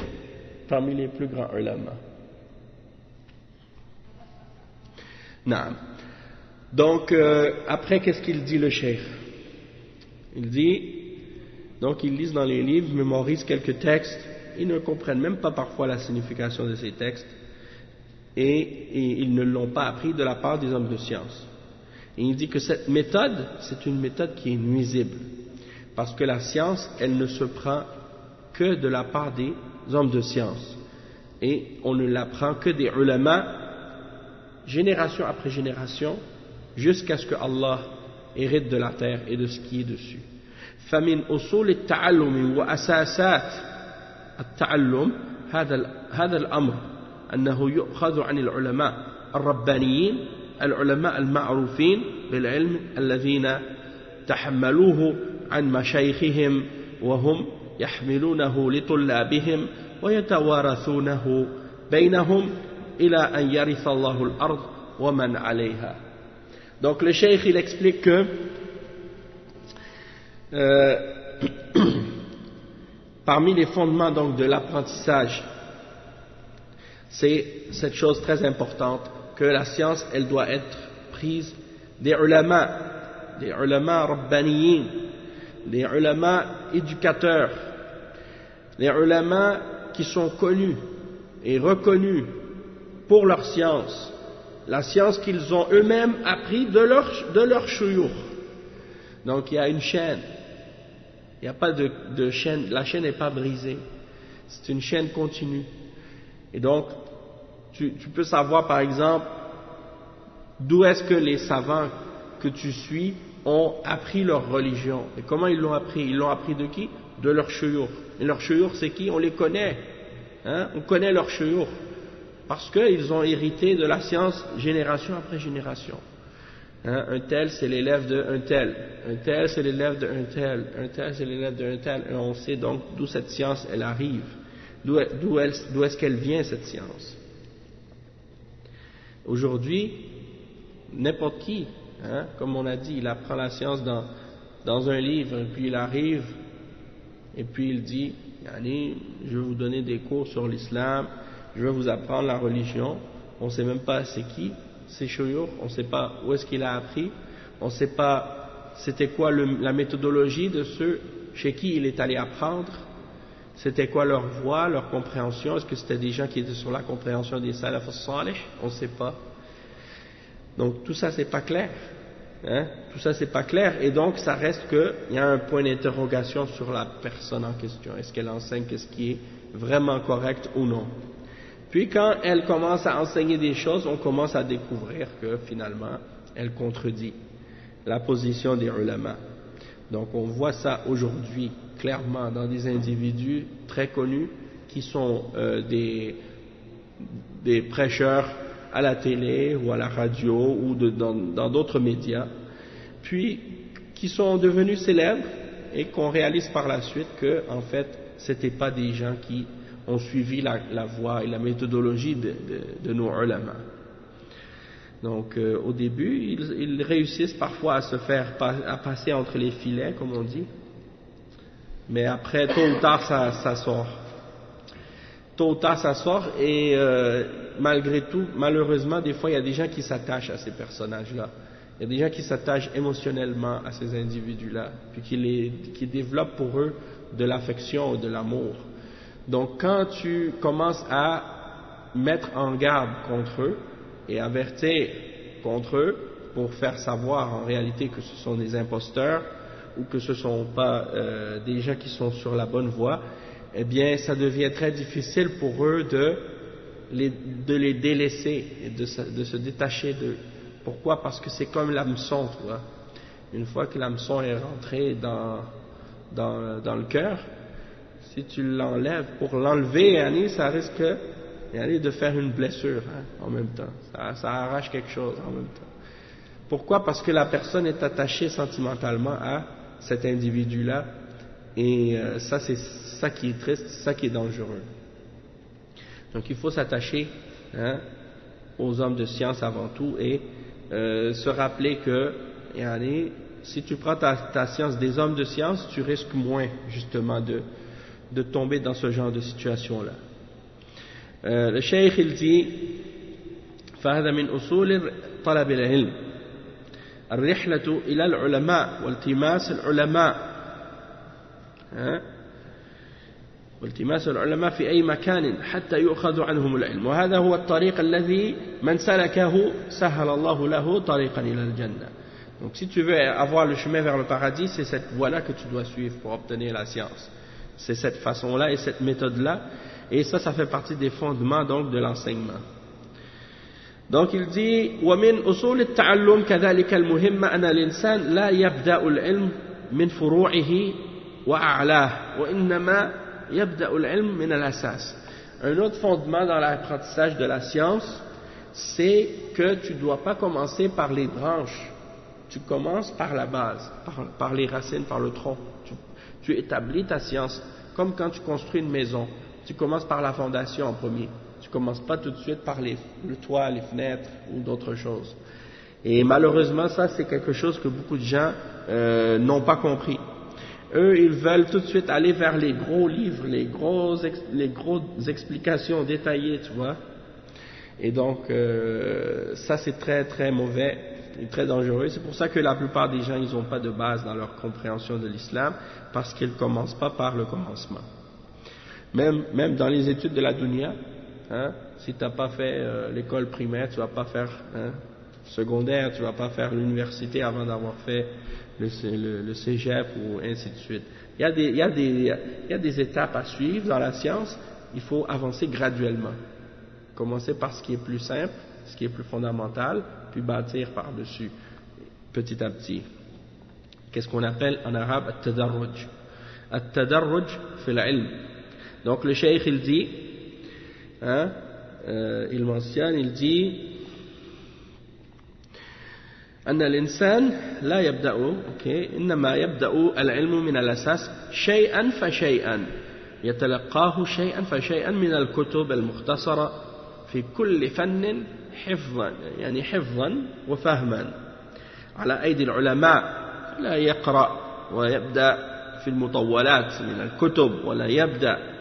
parmi les plus grands ulama. Naam. Donc, après, qu'est-ce qu'il dit le cheikh? Il dit, donc ils lisent dans les livres, mémorisent quelques textes, ils ne comprennent même pas parfois la signification de ces textes, et ils ne l'ont pas appris de la part des hommes de science. Et il dit que cette méthode, c'est une méthode qui est nuisible, parce que la science, elle ne se prend que de la part des hommes de science, et on ne l'apprend que des ulama, génération après génération, jusqu'à ce que Allah hérite de la terre et de ce qui est dessus. فمن أصول التعلم وأساسات التعلم هذا الأمر أنه يؤخذ عن العلماء الربانيين العلماء المعروفين بالعلم الذين تحملوه عن مشايخهم وهم يحملونه لطلابهم ويتوارثونه بينهم إلى أن يرث الله الأرض ومن عليها. Donc le cheikh il explique que parmi les fondements donc de l'apprentissage, c'est cette chose très importante que la science elle doit être prise des ulama rabbaniyin, des ulama éducateurs, les ulama qui sont connus et reconnus pour leur science, la science qu'ils ont eux-mêmes appris de leur shuyukh. Donc il y a une chaîne, il n'y a pas de chaîne, la chaîne n'est pas brisée, c'est une chaîne continue. Et donc tu peux savoir par exemple d'où est-ce que les savants que tu suis ont appris leur religion. Et comment ils l'ont appris? Ils l'ont appris de qui? De leur shuyukh. Et leur shuyukh c'est qui? On les connaît, hein? On connaît leur shuyukh parce qu'ils ont hérité de la science génération après génération. Hein? Un tel c'est l'élève d'un tel, un tel c'est l'élève d'un tel, un tel c'est l'élève d'un tel, et on sait donc d'où cette science elle arrive, d'où est-ce qu'elle vient cette science. Aujourd'hui, n'importe qui, hein, comme on a dit, il apprend la science dans un livre, et puis il arrive, et puis il dit, yani, je vais vous donner des cours sur l'islam, je vais vous apprendre la religion, on ne sait même pas c'est qui, c'est shuyukh, on ne sait pas où est-ce qu'il a appris, on ne sait pas c'était quoi la méthodologie de ceux chez qui il est allé apprendre, c'était quoi leur voix, leur compréhension, est-ce que c'était des gens qui étaient sur la compréhension des salaf as-salih, on ne sait pas. Donc tout ça c'est pas clair, hein? Tout ça c'est pas clair, et donc ça reste qu'il y a un point d'interrogation sur la personne en question, est-ce qu'elle enseigne qu'est-ce qui est vraiment correct ou non. Puis quand elle commence à enseigner des choses, on commence à découvrir que finalement elle contredit la position des ulama. Donc on voit ça aujourd'hui clairement dans des individus très connus qui sont des prêcheurs à la télé ou à la radio ou dans d'autres médias, puis qui sont devenus célèbres et qu'on réalise par la suite que en fait c'était pas des gens qui ont suivi la voie et la méthodologie de nos ulama. Donc au début ils réussissent parfois à passer entre les filets comme on dit, mais après tôt ou tard ça sort. Tôt ou tard ça sort et malgré tout, malheureusement des fois il y a des gens qui s'attachent à ces personnages-là. Il y a des gens qui s'attachent émotionnellement à ces individus-là, puis qui développent pour eux de l'affection ou de l'amour. Donc quand tu commences à mettre en garde contre eux et avertir contre eux pour faire savoir en réalité que ce sont des imposteurs ou que ce ne sont pas des gens qui sont sur la bonne voie, eh bien ça devient très difficile pour eux de les délaisser et de se détacher d'eux. Pourquoi? Parce que c'est comme l'hameçon, tu vois. Une fois que l'hameçon est rentré dans le cœur, si tu l'enlèves, pour l'enlever, ça risque de faire une blessure en même temps. Ça arrache quelque chose en même temps. Pourquoi? Parce que la personne est attachée sentimentalement à cet individu-là, et ça c'est ça qui est triste, c'est ça qui est dangereux. Donc il faut s'attacher aux hommes de science avant tout et se rappeler que si tu prends ta science des hommes de science, tu risques moins justement de tomber dans ce genre de situation-là. Le cheikh il dit فهذا من أصول طلب العلم الرحلة إلى العلماء والتماس العلماء والتماس العلماء في أي مكان حتى يؤخذ عنهم العلم وهذا هو الطريق الذي من سلكه سهل الله له طريقا إلى الجنة. Donc si tu veux avoir le chemin vers le paradis, c'est cette voie-là que tu dois suivre pour obtenir la science. C'est cette façon-là et cette méthode-là, et ça fait partie des fondements donc de l'enseignement. Donc il dit ومن أصول التعلم كذلك المهمة أن الإنسان لا يبدأ العلم من فروعه وأعلاه وإنما يبدأ العلم من الأساس. Un autre fondement dans l'apprentissage de la science, c'est que tu ne dois pas commencer par les branches. Tu commences par la base, par les racines, par le tronc. Tu établis ta science, comme quand tu construis une maison. Tu commences par la fondation en premier. Tu ne commences pas tout de suite par le toit, les fenêtres ou d'autres choses. Et malheureusement, ça c'est quelque chose que beaucoup de gens n'ont pas compris. Eux, ils veulent tout de suite aller vers les gros livres, les grosses explications détaillées, tu vois. Et donc, ça c'est très très mauvais et très dangereux. C'est pour ça que la plupart des gens, ils n'ont pas de base dans leur compréhension de l'islam, parce qu'ils ne commencent pas par le commencement. Même dans les études de la dunya, si tu n'as pas fait l'école primaire, tu ne vas pas faire secondaire, tu ne vas pas faire l'université avant d'avoir fait le cégep ou ainsi de suite. Il y a des étapes à suivre dans la science, il faut avancer graduellement. Commencer par ce qui est plus simple, ce qui est plus fondamental, puis bâtir par-dessus, petit à petit. Qu'est-ce qu'on appelle en arabe at-tadarruj. At-tadarruj fil ilm. Donc le cheikh il dit, il mentionne, il dit أن الإنسان لا يبدأ إنما يبدأ العلم من الأساس شيئا فشيئا يتلقاه شيئا فشيئا من الكتب المختصرة في كل فن حفظا وفهما على أيدي العلماء لا يقرأ ويبدأ في المطولات من الكتب ولا يبدأ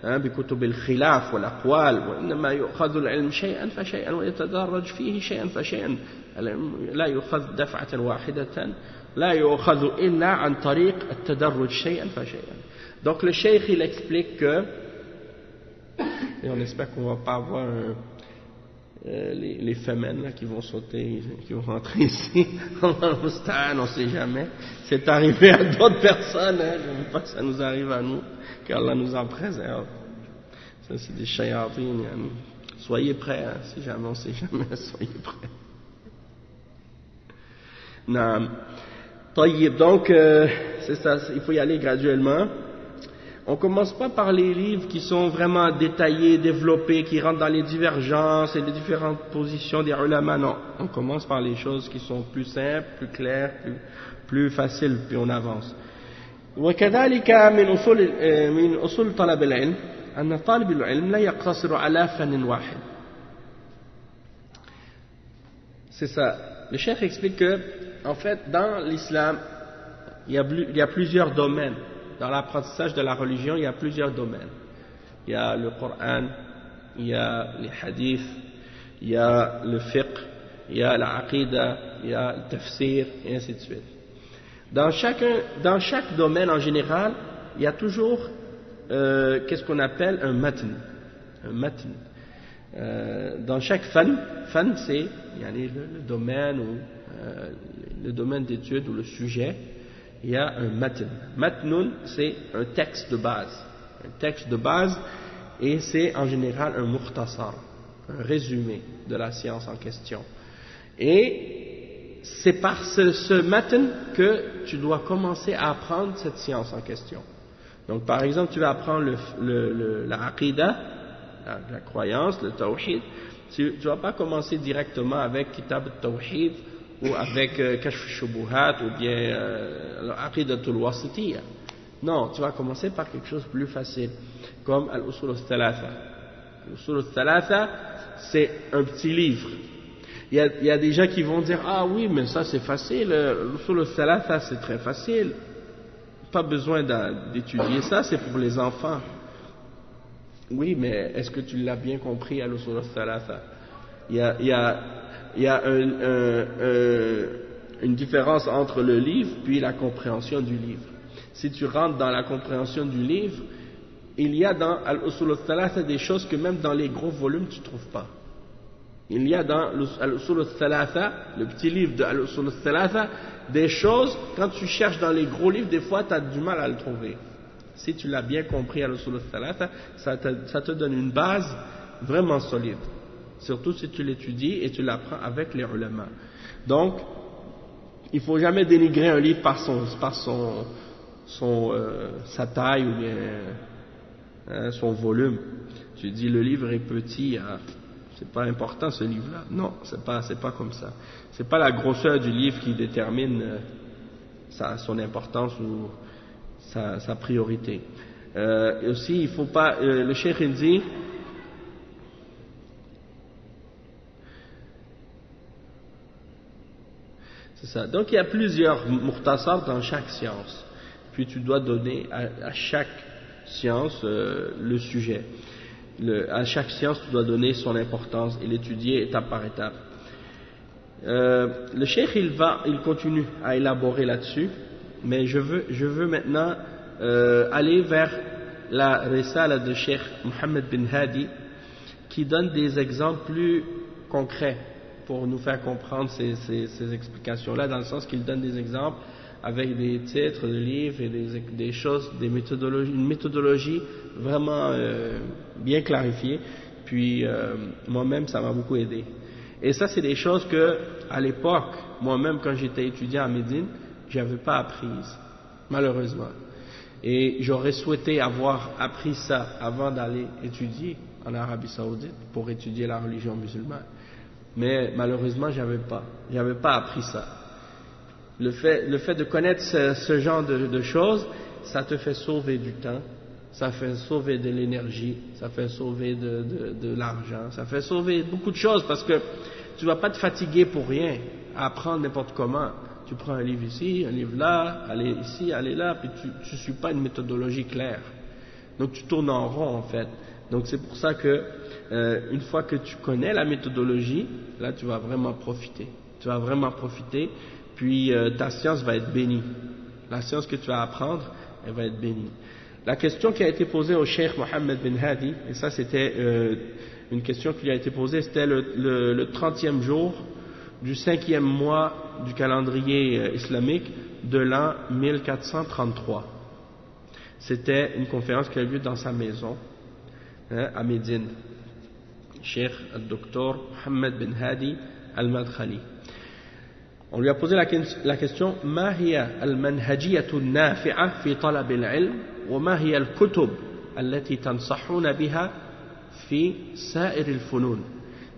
بكتب الخلاف والأقوال وإنما يؤخذ العلم شيئا فشيئا ويتدرج فيه شيئا فشيئا لا يؤخذ دفعة واحدة لا يؤخذ إلا عن طريق التدرج شيئا فشيئا. Donc le cheikh il explique que, et on espère qu'on ne va pas avoir les femelles là, qui vont sauter, qui vont rentrer ici, on ne sait jamais, c'est arrivé à d'autres personnes, je ne veux pas que ça nous arrive à nous, qu'Allah nous en préserve. Ça c'est des shayatines, soyez prêts, si jamais on ne sait jamais, soyez prêts. Donc c'est ça, il faut y aller graduellement. On ne commence pas par les livres qui sont vraiment détaillés, développés, qui rentrent dans les divergences et les différentes positions des ulama. Non, on commence par les choses qui sont plus simples, plus claires, plus faciles, puis on avance. وكذلك من أصول طلب العلم أن طالب العلم لا يقتصر على فن واحد. C'est ça. Le cheikh explique que, en fait, dans l'islam, il y a plusieurs domaines. Dans l'apprentissage de la religion, il y a plusieurs domaines. Il y a le Coran, il y a les hadiths, il y a le fiqh, il y a l'aqida, il y a le tafsir, et ainsi de suite. Dans chaque domaine en général, il y a toujours qu'est-ce qu'on appelle un matn. Un matn. Dans chaque fan c'est le domaine ou le domaine d'étude ou le sujet, il y a un matn. Matnun, c'est un texte de base. Un texte de base, et c'est en général un mukhtasar, un résumé de la science en question. Et c'est par ce matn que tu dois commencer à apprendre cette science en question. Donc par exemple, tu vas apprendre la aqida, la croyance, le tawhid. Tu ne vas pas commencer directement avec Kitab al-Tawhid ou avec Kashf al-Shubuhat ou bien l'Aqidatul Wasitiyya. Non, tu vas commencer par quelque chose de plus facile, comme Al-Usul al-Thalatha. Al-Usul al-Thalatha, c'est un petit livre. Il y a des gens qui vont dire, ah oui, mais ça c'est facile, Al-Usul al-Thalatha c'est très facile. Pas besoin d'étudier ça, c'est pour les enfants. Oui, mais est-ce que tu l'as bien compris, Al-Usul al-Thalatha? Il y a une différence entre le livre puis la compréhension du livre. Si tu rentres dans la compréhension du livre, il y a dans Al-Usul al-Thalatha des choses que même dans les gros volumes tu ne trouves pas. Il y a dans Al-Usul al-Thalatha, le petit livre de Al-Usul al-Thalatha, des choses, quand tu cherches dans les gros livres, des fois tu as du mal à le trouver. Si tu l'as bien compris Al-Usul al-Thalatha, ça te donne une base vraiment solide. Surtout si tu l'étudies et tu l'apprends avec les ulama. Donc, il ne faut jamais dénigrer un livre par sa taille ou bien son volume. Tu dis le livre est petit, c'est pas important ce livre-là. Non, c'est pas comme ça. C'est pas la grosseur du livre qui détermine son importance ou sa priorité. Et aussi, il faut pas. Le cheikh il dit. C'est ça. Donc il y a plusieurs mukhtasar dans chaque science. Puis tu dois donner à chaque science le sujet. À chaque science, tu dois donner son importance et l'étudier étape par étape. Le cheikh il continue à élaborer là-dessus, mais je veux maintenant aller vers la risala de cheikh Mohammed bin Hadi qui donne des exemples plus concrets pour nous faire comprendre ces explications-là, dans le sens qu'il donne des exemples avec des titres de livres et des choses, une méthodologie vraiment bien clarifiée. Puis moi-même, ça m'a beaucoup aidé. Et ça, c'est des choses que, à l'époque, moi-même, quand j'étais étudiant à Médine, j'avais pas apprises, malheureusement. Et j'aurais souhaité avoir appris ça avant d'aller étudier en Arabie Saoudite pour étudier la religion musulmane. Mais malheureusement, j'avais pas appris ça. Le fait de connaître ce genre de choses, ça te fait sauver du temps, ça fait sauver de l'énergie, ça fait sauver de l'argent, ça fait sauver beaucoup de choses parce que tu vas pas te fatiguer pour rien à apprendre n'importe comment. Tu prends un livre ici, un livre là, aller ici, aller là, puis tu suis pas une méthodologie claire. Donc tu tournes en rond en fait. Donc c'est pour ça que une fois que tu connais la méthodologie, là tu vas vraiment profiter. Tu vas vraiment profiter, puis ta science va être bénie. La science que tu vas apprendre, elle va être bénie. La question qui a été posée au cheikh Mohammed bin Hadi, et ça c'était une question qui lui a été posée, c'était le 30e jour du 5e mois du calendrier islamique de l'an 1433. C'était une conférence qui a eu lieu dans sa maison, à Médine. Cheikh al-Docteur Mohammed bin Hadi al-Madkhali. On lui a posé la question: Ma hiya al-manhajiyatu an-nafi'a fi talab al-ilm wa ma hiya al-kutub allati tansahuna biha fi sa'ir al-funun.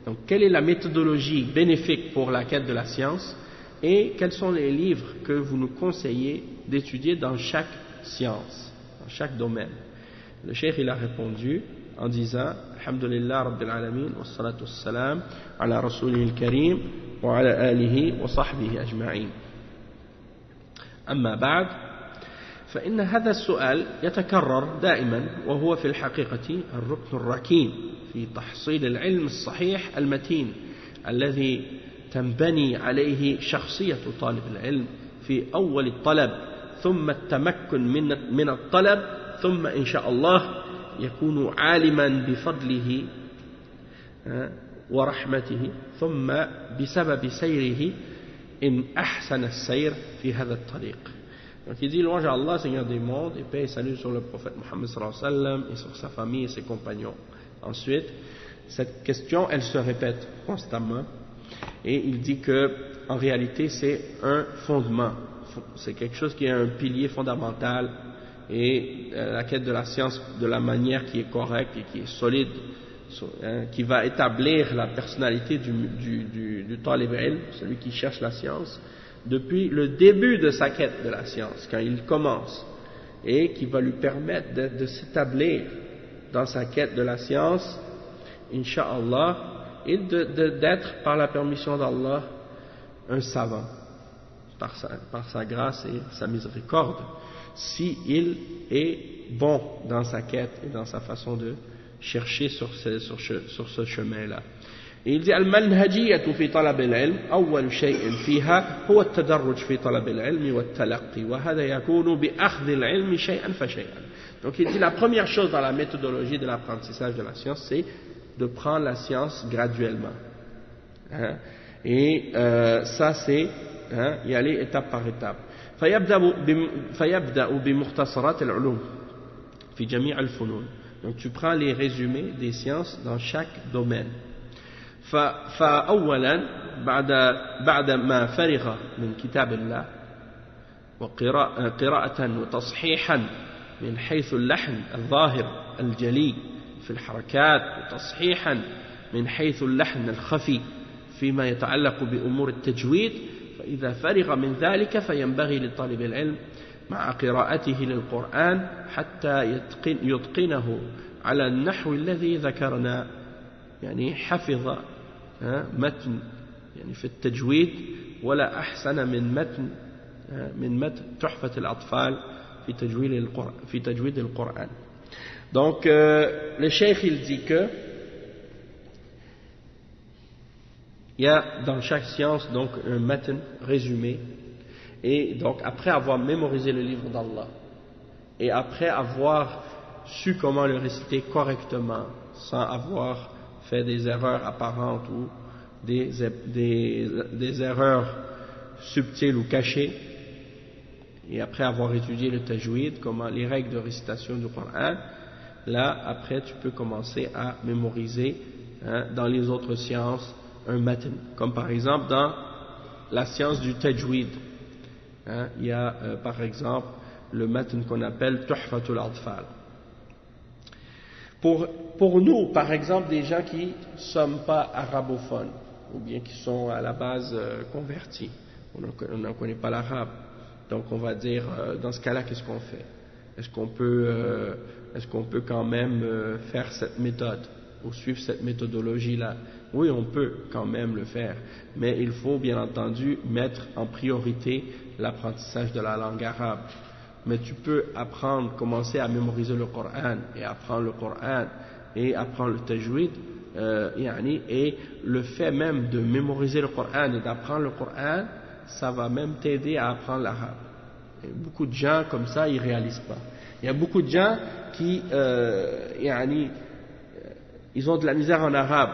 Donc, quelle est la méthodologie bénéfique pour la quête de la science et quels sont les livres que vous nous conseillez d'étudier dans chaque science, dans chaque domaine? Le cheikh il a répondu en disant: Alhamdulillah Rabbil Alamin wa salatu wassalam ala Rasulihil Karim wa ala alihi wa sahbihi ajma'in. أما بعد فإن هذا السؤال يتكرر دائما وهو في الحقيقة الركن الركين في تحصيل العلم الصحيح المتين الذي تنبني عليه شخصية طالب العلم في أول الطلب ثم التمكن من الطلب ثم إن شاء الله يكون عالما بفضله ورحمته ثم بسبب سيره إن أحسن السير في هذا الطريق. Donc il dit louange à Allah, Seigneur des mondes, et paix et salut sur le prophète Mohammed sallallahu alayhi wa sallam et sur sa famille et ses compagnons. Ensuite, cette question, elle se répète constamment et il dit que en réalité c'est un fondement, c'est quelque chose qui est un pilier fondamental et la quête de la science de la manière qui est correcte et qui est solide, qui va établir la personnalité du talib ilm, celui qui cherche la science, depuis le début de sa quête de la science, quand il commence, et qui va lui permettre de s'établir dans sa quête de la science, Inch'Allah, et d'être, par la permission d'Allah, un savant, par sa grâce et sa miséricorde, si il est bon dans sa quête et dans sa façon de chercher sur ce chemin-là. Et il dit المنهجية في طلب العلم أول شيء فيها هو التدرج في طلب العلم والتلقي وهذا يكون بأخذ العلم شيئا فشيئا. Donc il dit la première chose dans la méthodologie de l'apprentissage de la science, c'est de prendre la science graduellement. Hein? Et ça c'est y aller étape par étape. فيبدأ بمختصرات العلوم في جميع الفنون. Donc tu prends les résumés des sciences dans chaque domaine. فأولا بعد ما فرغ من كتاب الله وقراءة وتصحيحا من حيث اللحن الظاهر الجلي في الحركات وتصحيحا من حيث اللحن الخفي فيما يتعلق بأمور التجويد فإذا فرغ من ذلك فينبغي لطالب العلم مع قراءته للقرآن حتى يتقنه على النحو الذي ذكرنا يعني حفظ متن يعني في التجويد ولا أحسن من متن تحفة الأطفال في تجويد القرآن. Donc le cheikh il dit que il y a dans chaque science donc un matn résumé et donc après avoir mémorisé le livre d'Allah et après avoir su comment le réciter correctement sans avoir fait des erreurs apparentes ou des erreurs subtiles ou cachées et après avoir étudié le tajwid, comment les règles de récitation du Coran, là après tu peux commencer à mémoriser dans les autres sciences un matn, comme par exemple dans la science du tajwid il y a par exemple le matn qu'on appelle Tuhfatul Atfal. Pour nous, par exemple, des gens qui ne sont pas arabophones, ou bien qui sont à la base convertis, on n'en connaît pas l'arabe, donc on va dire, dans ce cas-là, qu'est-ce qu'on fait? Est-ce qu'on peut quand même faire cette méthode, ou suivre cette méthodologie-là? Oui, on peut quand même le faire, mais il faut bien entendu mettre en priorité l'apprentissage de la langue arabe. Mais tu peux commencer à mémoriser le Coran et apprendre le Coran et apprendre le tajwid et le fait même de mémoriser le Coran et d'apprendre le Coran, ça va même t'aider à apprendre l'arabe. Beaucoup de gens comme ça ils réalisent pas. Il y a beaucoup de gens qui ils ont de la misère en arabe,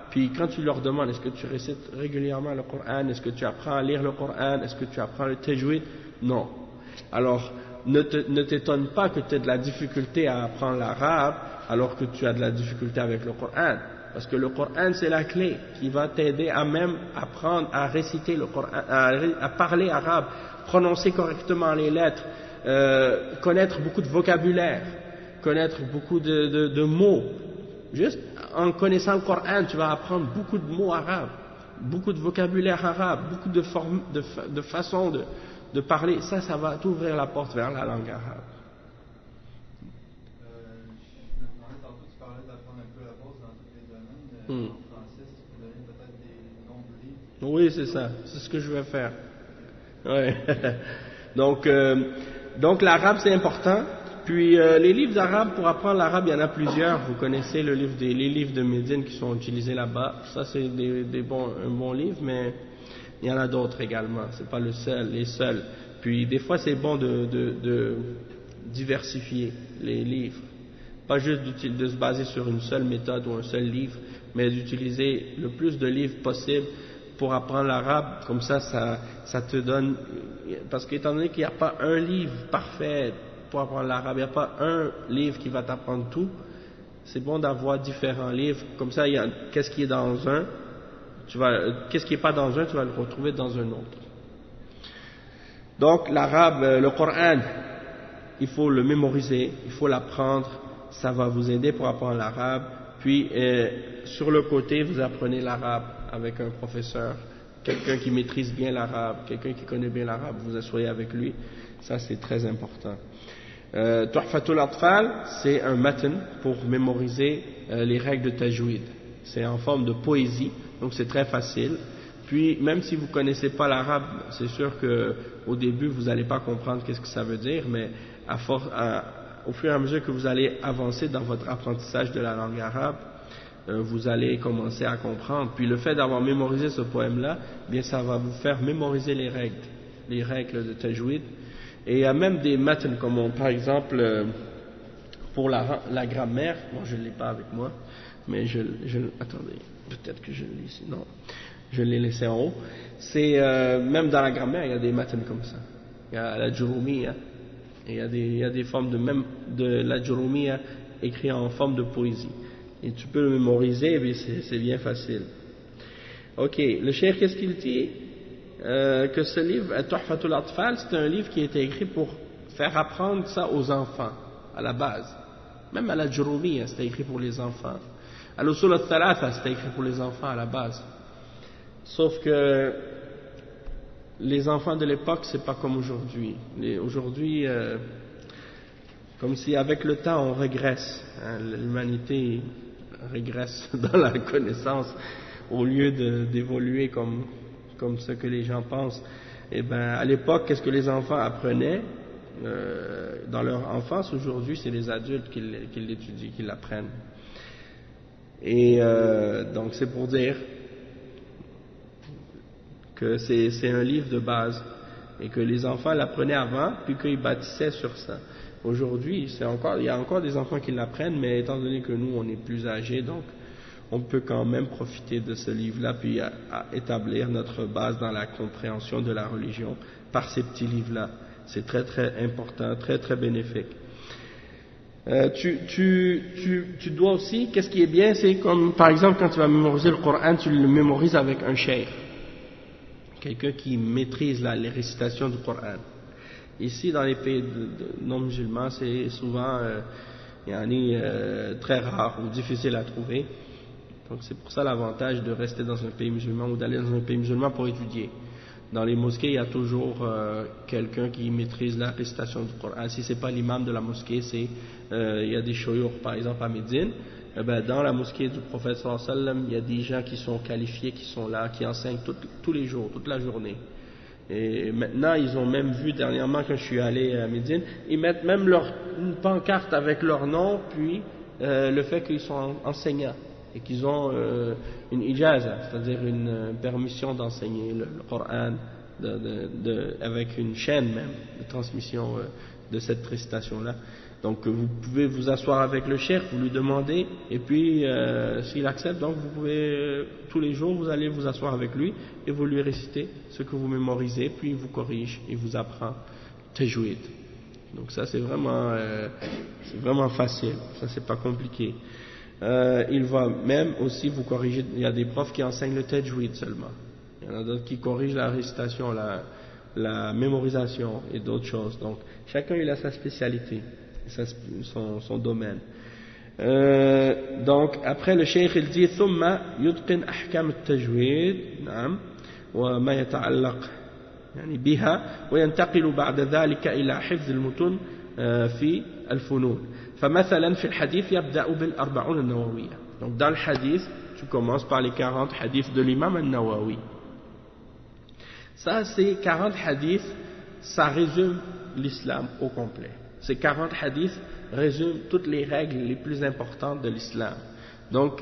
puis quand tu leur demandes est-ce que tu récites régulièrement le Coran, est-ce que tu apprends à lire le Coran, est-ce que tu apprends le tajwid? Non. Alors, ne t'étonne pas que tu aies de la difficulté à apprendre l'arabe alors que tu as de la difficulté avec le Coran. Parce que le Coran, c'est la clé qui va t'aider à même apprendre à réciter le Coran, à parler arabe, prononcer correctement les lettres, connaître beaucoup de vocabulaire, connaître beaucoup de mots. Juste en connaissant le Coran, tu vas apprendre beaucoup de mots arabes, beaucoup de vocabulaire arabe, beaucoup de façons de parler, ça va t'ouvrir la porte vers la langue arabe. Je me demandais tantôt, tu parlais d'apprendre un peu la base dans tous les domaines. En français, tu peux donner peut-être des noms de livres. Oui, c'est ça, c'est ce que je vais faire. Ouais. Donc l'arabe c'est important. Puis les livres d'arabe, pour apprendre l'arabe, il y en a plusieurs. Vous connaissez les livres de Médine qui sont utilisés là-bas. Ça c'est un bon livre, mais il y en a d'autres également, c'est pas les seuls. Puis des fois c'est bon de diversifier les livres, pas juste de se baser sur une seule méthode ou un seul livre, mais d'utiliser le plus de livres possible pour apprendre l'arabe. Comme ça te donne, parce qu'étant donné qu'il n'y a pas un livre parfait pour apprendre l'arabe, il n'y a pas un livre qui va t'apprendre tout, c'est bon d'avoir différents livres. Comme ça, qu'est-ce qui est dans un, qu'est-ce qui n'est pas dans un, tu vas le retrouver dans un autre. Donc l'arabe, le Coran, il faut le mémoriser, il faut l'apprendre, ça va vous aider pour apprendre l'arabe. Puis sur le côté, vous apprenez l'arabe avec un professeur, quelqu'un qui maîtrise bien l'arabe, quelqu'un qui connaît bien l'arabe, vous asseyez avec lui, ça c'est très important. Tuhfatul Atfal, c'est un matn pour mémoriser les règles de tajwid. C'est en forme de poésie, donc c'est très facile. Puis même si vous ne connaissez pas l'arabe, c'est sûr qu'au début vous n'allez pas comprendre qu'est-ce que ça veut dire, mais au fur et à mesure que vous allez avancer dans votre apprentissage de la langue arabe, vous allez commencer à comprendre. Puis le fait d'avoir mémorisé ce poème-là, bien ça va vous faire mémoriser les règles de tajwid. Et il y a même des matns comme par exemple pour la grammaire, bon je ne l'ai pas avec moi, mais attendez, peut-être que je l'ai ici, non, je l'ai laissé en haut. C'est même dans la grammaire il y a des matns comme ça. Il y a la Jurumiyya, et il y a des formes de la Jurumiyya écrites en forme de poésie. Et tu peux le mémoriser, mais c'est bien facile. Ok, le cheikh, qu'est-ce qu'il dit? Que ce livre, Tuhfatul Atfal, c'est un livre qui a été écrit pour faire apprendre ça aux enfants, à la base. Même à la Jurumiyya, c'était écrit pour les enfants. À l'Usul al-Thalatha, c'était écrit pour les enfants à la base. Sauf que les enfants de l'époque, c'est pas comme aujourd'hui. Aujourd'hui, comme si avec le temps on régresse, hein, l'humanité régresse dans la connaissance au lieu d'évoluer comme ce que les gens pensent. Et ben à l'époque, qu'est-ce que les enfants apprenaient dans leur enfance? Aujourd'hui, c'est les adultes qui l'étudient, qui l'apprennent. Et donc c'est pour dire que c'est un livre de base et que les enfants l'apprenaient avant puis qu'ils bâtissaient sur ça. Aujourd'hui, il y a encore des enfants qui l'apprennent, mais étant donné que nous on est plus âgés, donc on peut quand même profiter de ce livre-là puis à établir notre base dans la compréhension de la religion par ces petits livres-là. C'est très très important, très très bénéfique. Tu dois aussi, qu'est-ce qui est bien, c'est comme par exemple quand tu vas mémoriser le Coran, tu le mémorises avec un cheikh, quelqu'un qui maîtrise les récitations du Coran. Ici, dans les pays non musulmans, c'est souvent très rare ou difficile à trouver. Donc c'est pour ça l'avantage de rester dans un pays musulman ou d'aller dans un pays musulman pour étudier. Dans les mosquées, il y a toujours quelqu'un qui maîtrise la récitation du Coran. Si c'est pas l'imam de la mosquée, il y a des shuyukh, par exemple à Médine. Dans la mosquée du prophète sallallahu alayhi wa sallam, il y a des gens qui sont qualifiés, qui sont là, qui enseignent tous les jours, toute la journée. Et maintenant, ils ont même vu dernièrement quand je suis allé à Médine, ils mettent même une pancarte avec leur nom, puis le fait qu'ils sont enseignants et qu'ils ont une ijaza, c'est-à-dire une permission d'enseigner le Coran avec une chaîne même de transmission de cette récitation-là. Donc vous pouvez vous asseoir avec le cheikh, vous lui demandez, et puis s'il accepte, donc vous pouvez tous les jours vous allez vous asseoir avec lui et vous lui récitez ce que vous mémorisez, puis il vous corrige, il vous apprend tajwid. Donc ça c'est vraiment facile, ça c'est pas compliqué. Il va même aussi vous corriger, il y a des profs qui enseignent le tajwid seulement, il y en a d'autres qui corrigent la récitation, la mémorisation et d'autres choses. Donc chacun il a sa spécialité, son domaine. Donc après le cheikh il dit ثم يتقن أحكام التجويد نعم وما يتعلق يعني بها وينتقل بعد ذلك إلى حفظ المتون في الفنون. فمثلا في الحديث يبدأ بالأربعون النووية. Donc dans le hadith tu commences par les 40 hadiths de l'imam al-Nawawi. Ça c'est 40 hadiths, ça résume l'islam au complet. Ces 40 hadiths résument toutes les règles les plus importantes de l'islam. Donc,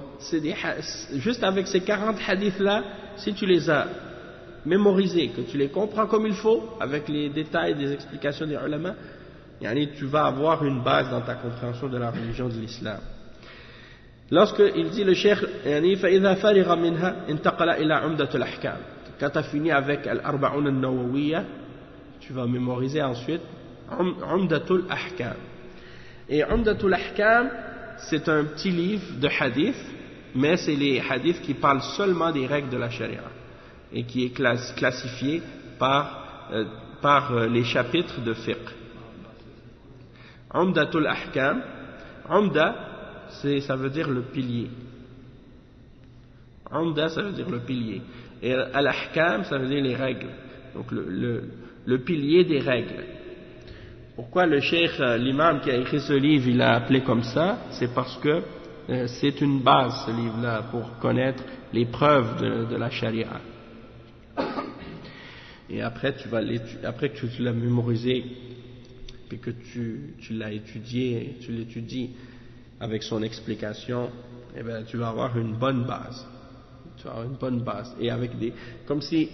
juste avec ces 40 hadiths-là, si tu les as mémorisés, que tu les comprends comme il faut, avec les détails des explications des ulama, tu vas avoir une base dans ta compréhension de la religion de l'islam. Lorsqu'il dit le cheikh, فَإِذَا فَرِغَ مِنْهَا انتقل إلى عمدة الأحكام. Quand tu as fini avec Al-Arba'un al-Nawawiyya, tu vas mémoriser ensuite Umdatul Ahkam. Et Umdatul Ahkam, c'est un petit livre de hadith, mais c'est les hadiths qui parlent seulement des règles de la charia et qui est classifié par les chapitres de fiqh. Umdatul Ahkam, Umda, ça veut dire le pilier. Umda, ça veut dire le pilier. Et Al-Ahkam, ça veut dire les règles. Donc le pilier des règles. Pourquoi le cheikh, l'imam qui a écrit ce livre, il l'a appelé comme ça? C'est parce que c'est une base, ce livre-là, pour connaître les preuves de la charia. Et après, après que tu l'as mémorisé, puis que tu l'as étudié, tu l'étudies avec son explication, eh bien, tu vas avoir une bonne base. Tu vas avoir une bonne base. Et avec des, comme si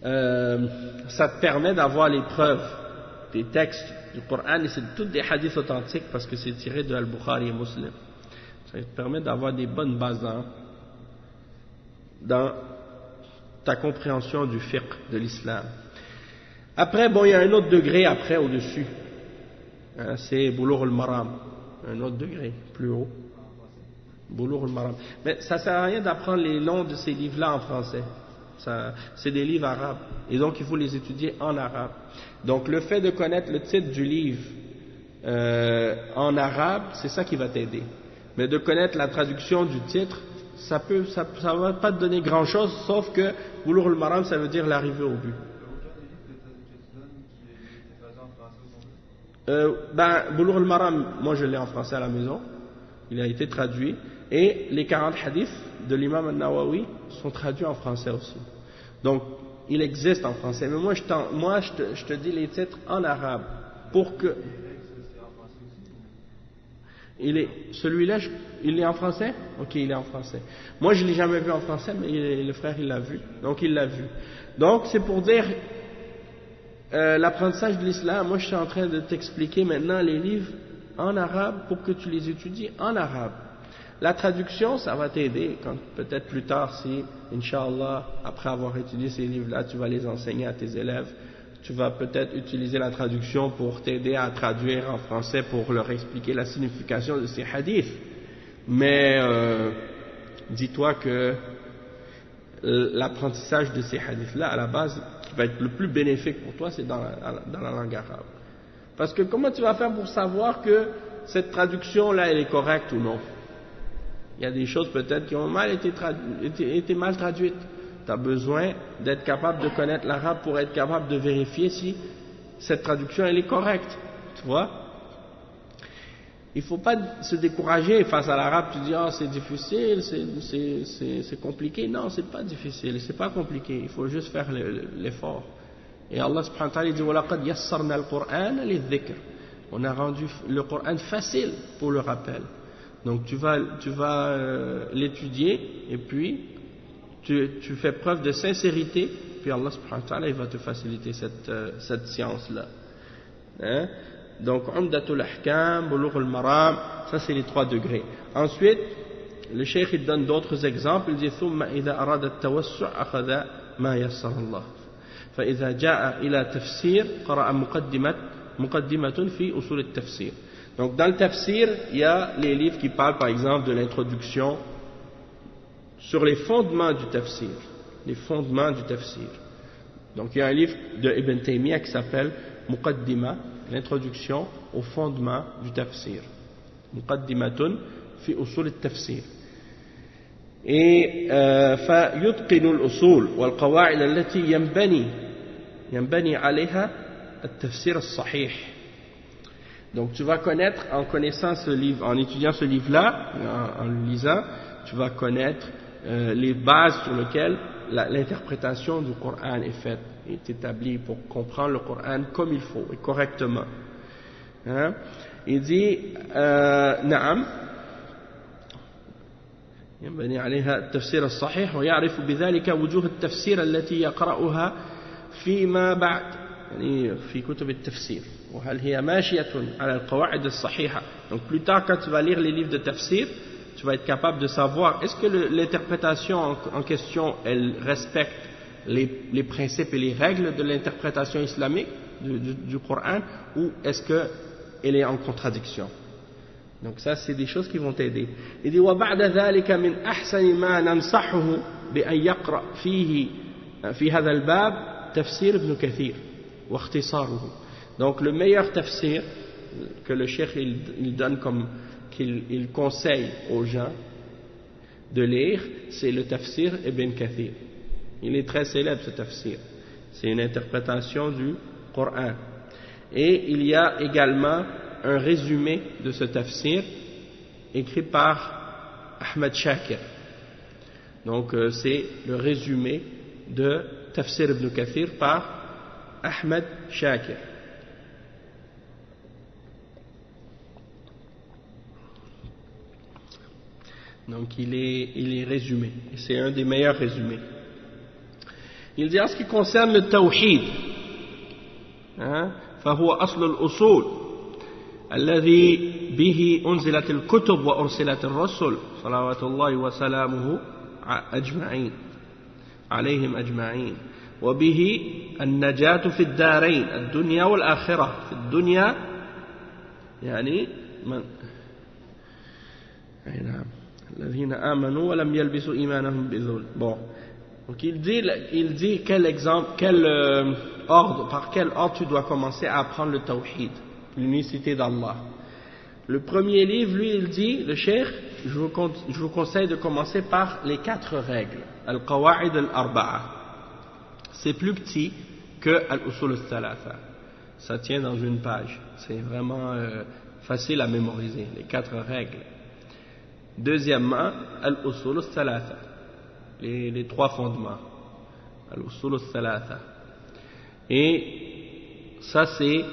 ça te permet d'avoir les preuves des textes du Coran, et c'est toutes des hadiths authentiques parce que c'est tiré de Al-Bukhari et Muslim. Ça te permet d'avoir des bonnes bases dans ta compréhension du fiqh de l'islam. Après, bon, il y a un autre degré après au-dessus. Hein, c'est Bulugh al-Maram. Un autre degré, plus haut. Bulugh al-Maram. Mais ça sert à rien d'apprendre les noms de ces livres-là en français. C'est des livres arabes. Et donc, il faut les étudier en arabe. Donc, le fait de connaître le titre du livre en arabe, c'est ça qui va t'aider. Mais de connaître la traduction du titre, ça va pas te donner grand-chose, sauf que Bulugh al-Maram, ça veut dire l'arrivée au but. Bulugh al-Maram, moi je l'ai en français à la maison, il a été traduit, et les 40 hadiths de l'imam al-Nawawi sont traduits en français aussi. Donc, il existe en français, mais moi je te dis les titres en arabe, pour que... Celui-là, il est en français? Ok, il est en français. Moi je ne l'ai jamais vu en français, mais le frère il l'a vu, donc il l'a vu. Donc c'est pour dire... l'apprentissage de l'islam, moi je suis en train de t'expliquer maintenant les livres en arabe pour que tu les étudies en arabe. La traduction, ça va t'aider quand peut-être plus tard, si, Inch'Allah, après avoir étudié ces livres-là, tu vas les enseigner à tes élèves, tu vas peut-être utiliser la traduction pour t'aider à traduire en français pour leur expliquer la signification de ces hadiths. Mais dis-toi que l'apprentissage de ces hadiths-là, à la base, qui va être le plus bénéfique pour toi, c'est dans la langue arabe. Parce que comment tu vas faire pour savoir que cette traduction-là, elle est correcte ou non? Il y a des choses peut-être qui ont été mal traduites. Tu as besoin d'être capable de connaître l'arabe pour être capable de vérifier si cette traduction, elle est correcte. Tu vois? Il ne faut pas se décourager face à l'arabe, tu dis, c'est difficile, c'est compliqué. Non, c'est pas difficile, c'est pas compliqué, il faut juste faire l'effort. Et Allah subhanahu wa ta'ala dit, وَلَقَدْ يَسَّرْنَا الْقُرْآنَ لِلذِّكْرِ. On a rendu le Coran facile pour le rappel. Donc tu vas l'étudier, et puis tu fais preuve de sincérité, puis Allah subhanahu wa ta'ala il va te faciliter cette science-là. Hein? Donc, Umdatul Ahkam, Bulugh al-Maram, ça c'est les 3 degrés. Ensuite, le cheikh il donne d'autres exemples, il dit ثم إذا أراد التوسع أخذ ما يسر الله فإذا جاء إلى تفسير قرأ مقدمة في أصول التفسير. Donc dans le tafsir, il y a les livres qui parlent par exemple de l'introduction sur les fondements du tafsir. Les fondements du tafsir. Donc il y a un livre de Ibn Taymiyyah qui s'appelle Muqaddima, l'introduction au fondement du tafsir. Muqaddimatun fi usul al-tafsir. Et فيتقن الأصول والقواعد التي ينبني عليها التفسير الصحيح. Donc tu vas connaître, en connaissant ce livre, en étudiant ce livre-là, en le lisant, tu vas connaître les bases sur lesquelles l'interprétation du Coran est faite, est établie pour comprendre le Coran comme il faut et correctement. Hein? Il dit, نعم ينبني عليها التفسير الصحيح ويعرف بذلك وجوه التفسير التي يقرأها فيما بعد يعني في كتب التفسير وهل هي ماشية على القواعد الصحيحة. Donc plus tard quand tu vas lire les livres de tafsir, tu vas être capable de savoir est-ce que l'interprétation en question elle respecte les principes et les règles de l'interprétation islamique du Coran ou est-ce qu'elle est en contradiction. Donc ça c'est des choses qui vont t'aider. Il dit وبعد ذلك من أحسن ما ننصحه بأن يقرأ فيه في هذا الباب تفسير ابن كثير واختصاره. Donc le meilleur tafsir que le cheikh il donne comme qu'il conseille aux gens de lire, c'est le tafsir Ibn Kathir. Il est très célèbre ce tafsir. C'est une interprétation du Coran. Et il y a également un résumé de ce tafsir écrit par Ahmed Shakir. Donc c'est le résumé de Tafsir Ibn Kathir par Ahmed Shakir. Donc il est résumé, et c'est un des meilleurs résumés. Il dit en ce qui concerne le tawhid, فهو أصل الأصول الذي به أنزلت الكتب وأرسلت الرسل صلوات الله وسلامه أجمعين عليهم أجمعين وبه النجاة في الدارين الدنيا والآخرة في الدنيا يعني من نعم الذين آمنوا ولم يلبسوا إيمانهم بظلم. Bon, donc il dit quel exemple, par quel ordre tu dois commencer à apprendre le tawhid, l'unicité d'Allah. Le premier livre, lui, il dit, le cheikh, je vous conseille de commencer par les 4 règles, al-qawa'id al-arba'a. C'est plus petit que al-usul al-thalatha. Ça tient dans une page. C'est vraiment facile à mémoriser, les 4 règles. Deuxièmement, al-usul al-thalatha. Les 3 fondements. Al-usul al-thalatha. Et ça c'est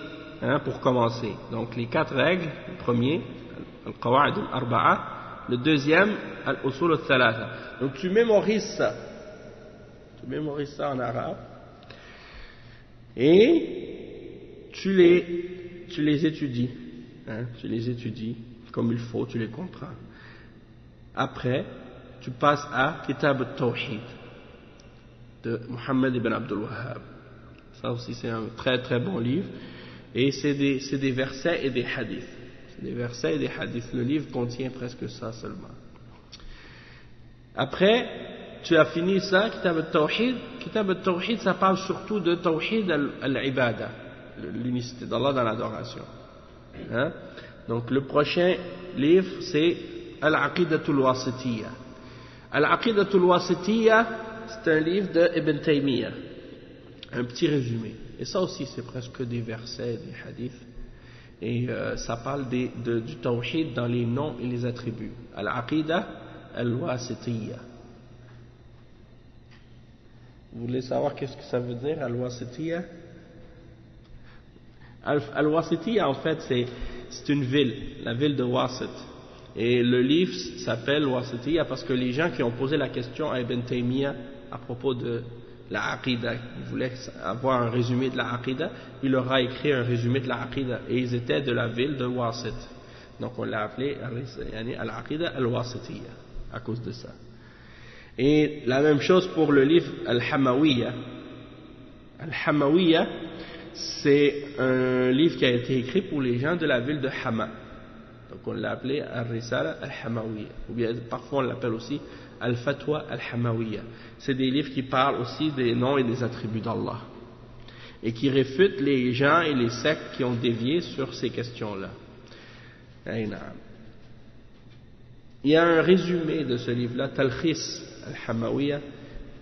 pour commencer. Donc les 4 règles, le premier, al-qawa'id al-arba'a, le deuxième, al-usul al-thalatha. Donc tu mémorises ça. Tu mémorises ça en arabe. Et tu les étudies. Tu les étudies comme il faut, tu les comprends. Après, tu passes à Kitab al-Tawhid de Muhammad ibn Abdul Wahhab. Ça aussi c'est un très très bon livre. Et c'est des versets et des hadiths. C'est des versets et des hadiths. Le livre contient presque ça seulement. Après, tu as fini ça, Kitab al-Tawhid. Kitab al-Tawhid, ça parle surtout de Tawhid al-Ibada, l'unicité d'Allah dans l'adoration. Donc le prochain livre, c'est Al-Aqidatul Wasitiyya. Al-Aqidatul Wasitiyya, c'est un livre de Ibn Taymiyyah. Un petit résumé. Et ça aussi, c'est presque des versets, des hadiths. Et ça parle du tawhid dans les noms et les attributs. Al-Aqida al-Wasitiyya. Vous voulez savoir qu'est-ce que ça veut dire, al-Wasitiyya? Al-Wasitiyya, en fait, c'est une ville, la ville de Wasit. Et le livre s'appelle Wasitiyya parce que les gens qui ont posé la question à Ibn Taymiyyah à propos de la Aqida, ils voulaient avoir un résumé de la Aqida, il leur a écrit un résumé de la Aqida, et ils étaient de la ville de Wasit. Donc on l'a appelé Al-Aqida al-Wasitiyya à cause de ça. Et la même chose pour le livre Al-Hamawiyya. Al-Hamawiyya, c'est un livre qui a été écrit pour les gens de la ville de Hama. Donc on l'a appelé Al-Risala Al-Hamawiyya, ou bien parfois on l'appelle aussi Al-Fatwa Al-Hamawiyya. C'est des livres qui parlent aussi des noms et des attributs d'Allah et qui réfutent les gens et les sectes qui ont dévié sur ces questions-là. Il y a un résumé de ce livre-là, Talkhis Al-Hamawiyya.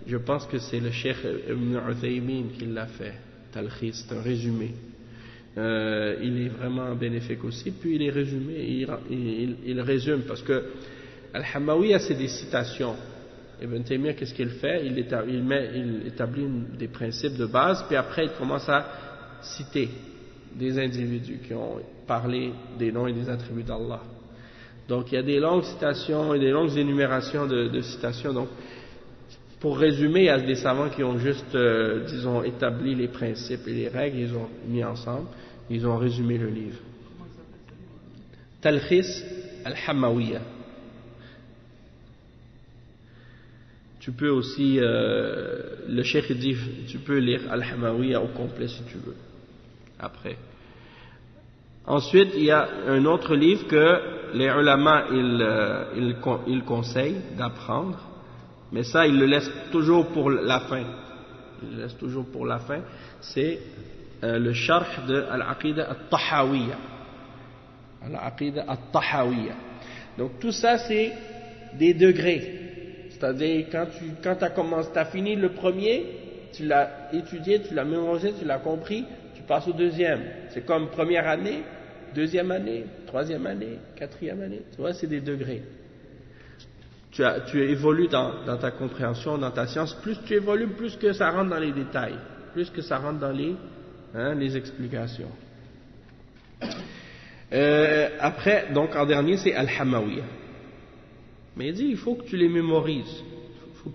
Je pense que c'est le Cheikh Ibn Uthaymin qui l'a fait. Talkhis, c'est un résumé. Il est vraiment bénéfique aussi. Puis il est résumé, il résume parce que Al-Hamawiyya, c'est des citations. Ibn Taymiyyah, qu'est-ce qu'il fait? Il établit des principes de base, puis après il commence à citer des individus qui ont parlé des noms et des attributs d'Allah. Donc il y a des longues citations et des longues énumérations de citations. Donc pour résumer, il y a des savants qui ont juste, disons, établi les principes et les règles, ils ont mis ensemble, ils ont résumé le livre. Talkhis Al-Hamawiyya. Tu peux aussi, le cheikh dit, tu peux lire Al-Hamawiyya au complet si tu veux, après. Ensuite, il y a un autre livre que les ulama, ils conseillent d'apprendre, mais ça, ils le laissent toujours pour la fin. Ils le laissent toujours pour la fin. C'est le sharh de Al-Aqida Al-Tahawiyya. Al-Aqida Al-Tahawiyya. Donc tout ça, c'est des degrés. C'est-à-dire, quand tu as fini le premier, tu l'as étudié, tu l'as mémorisé, tu l'as compris, tu passes au deuxième. C'est comme première année, deuxième année, troisième année, quatrième année. Tu vois, c'est des degrés. Tu évolues dans ta compréhension, dans ta science. Plus tu évolues, plus que ça rentre dans les détails, plus que ça rentre dans les explications. Après, donc en dernier, c'est Al-Hamawiyya. Mais il dit, il faut que tu les mémorises.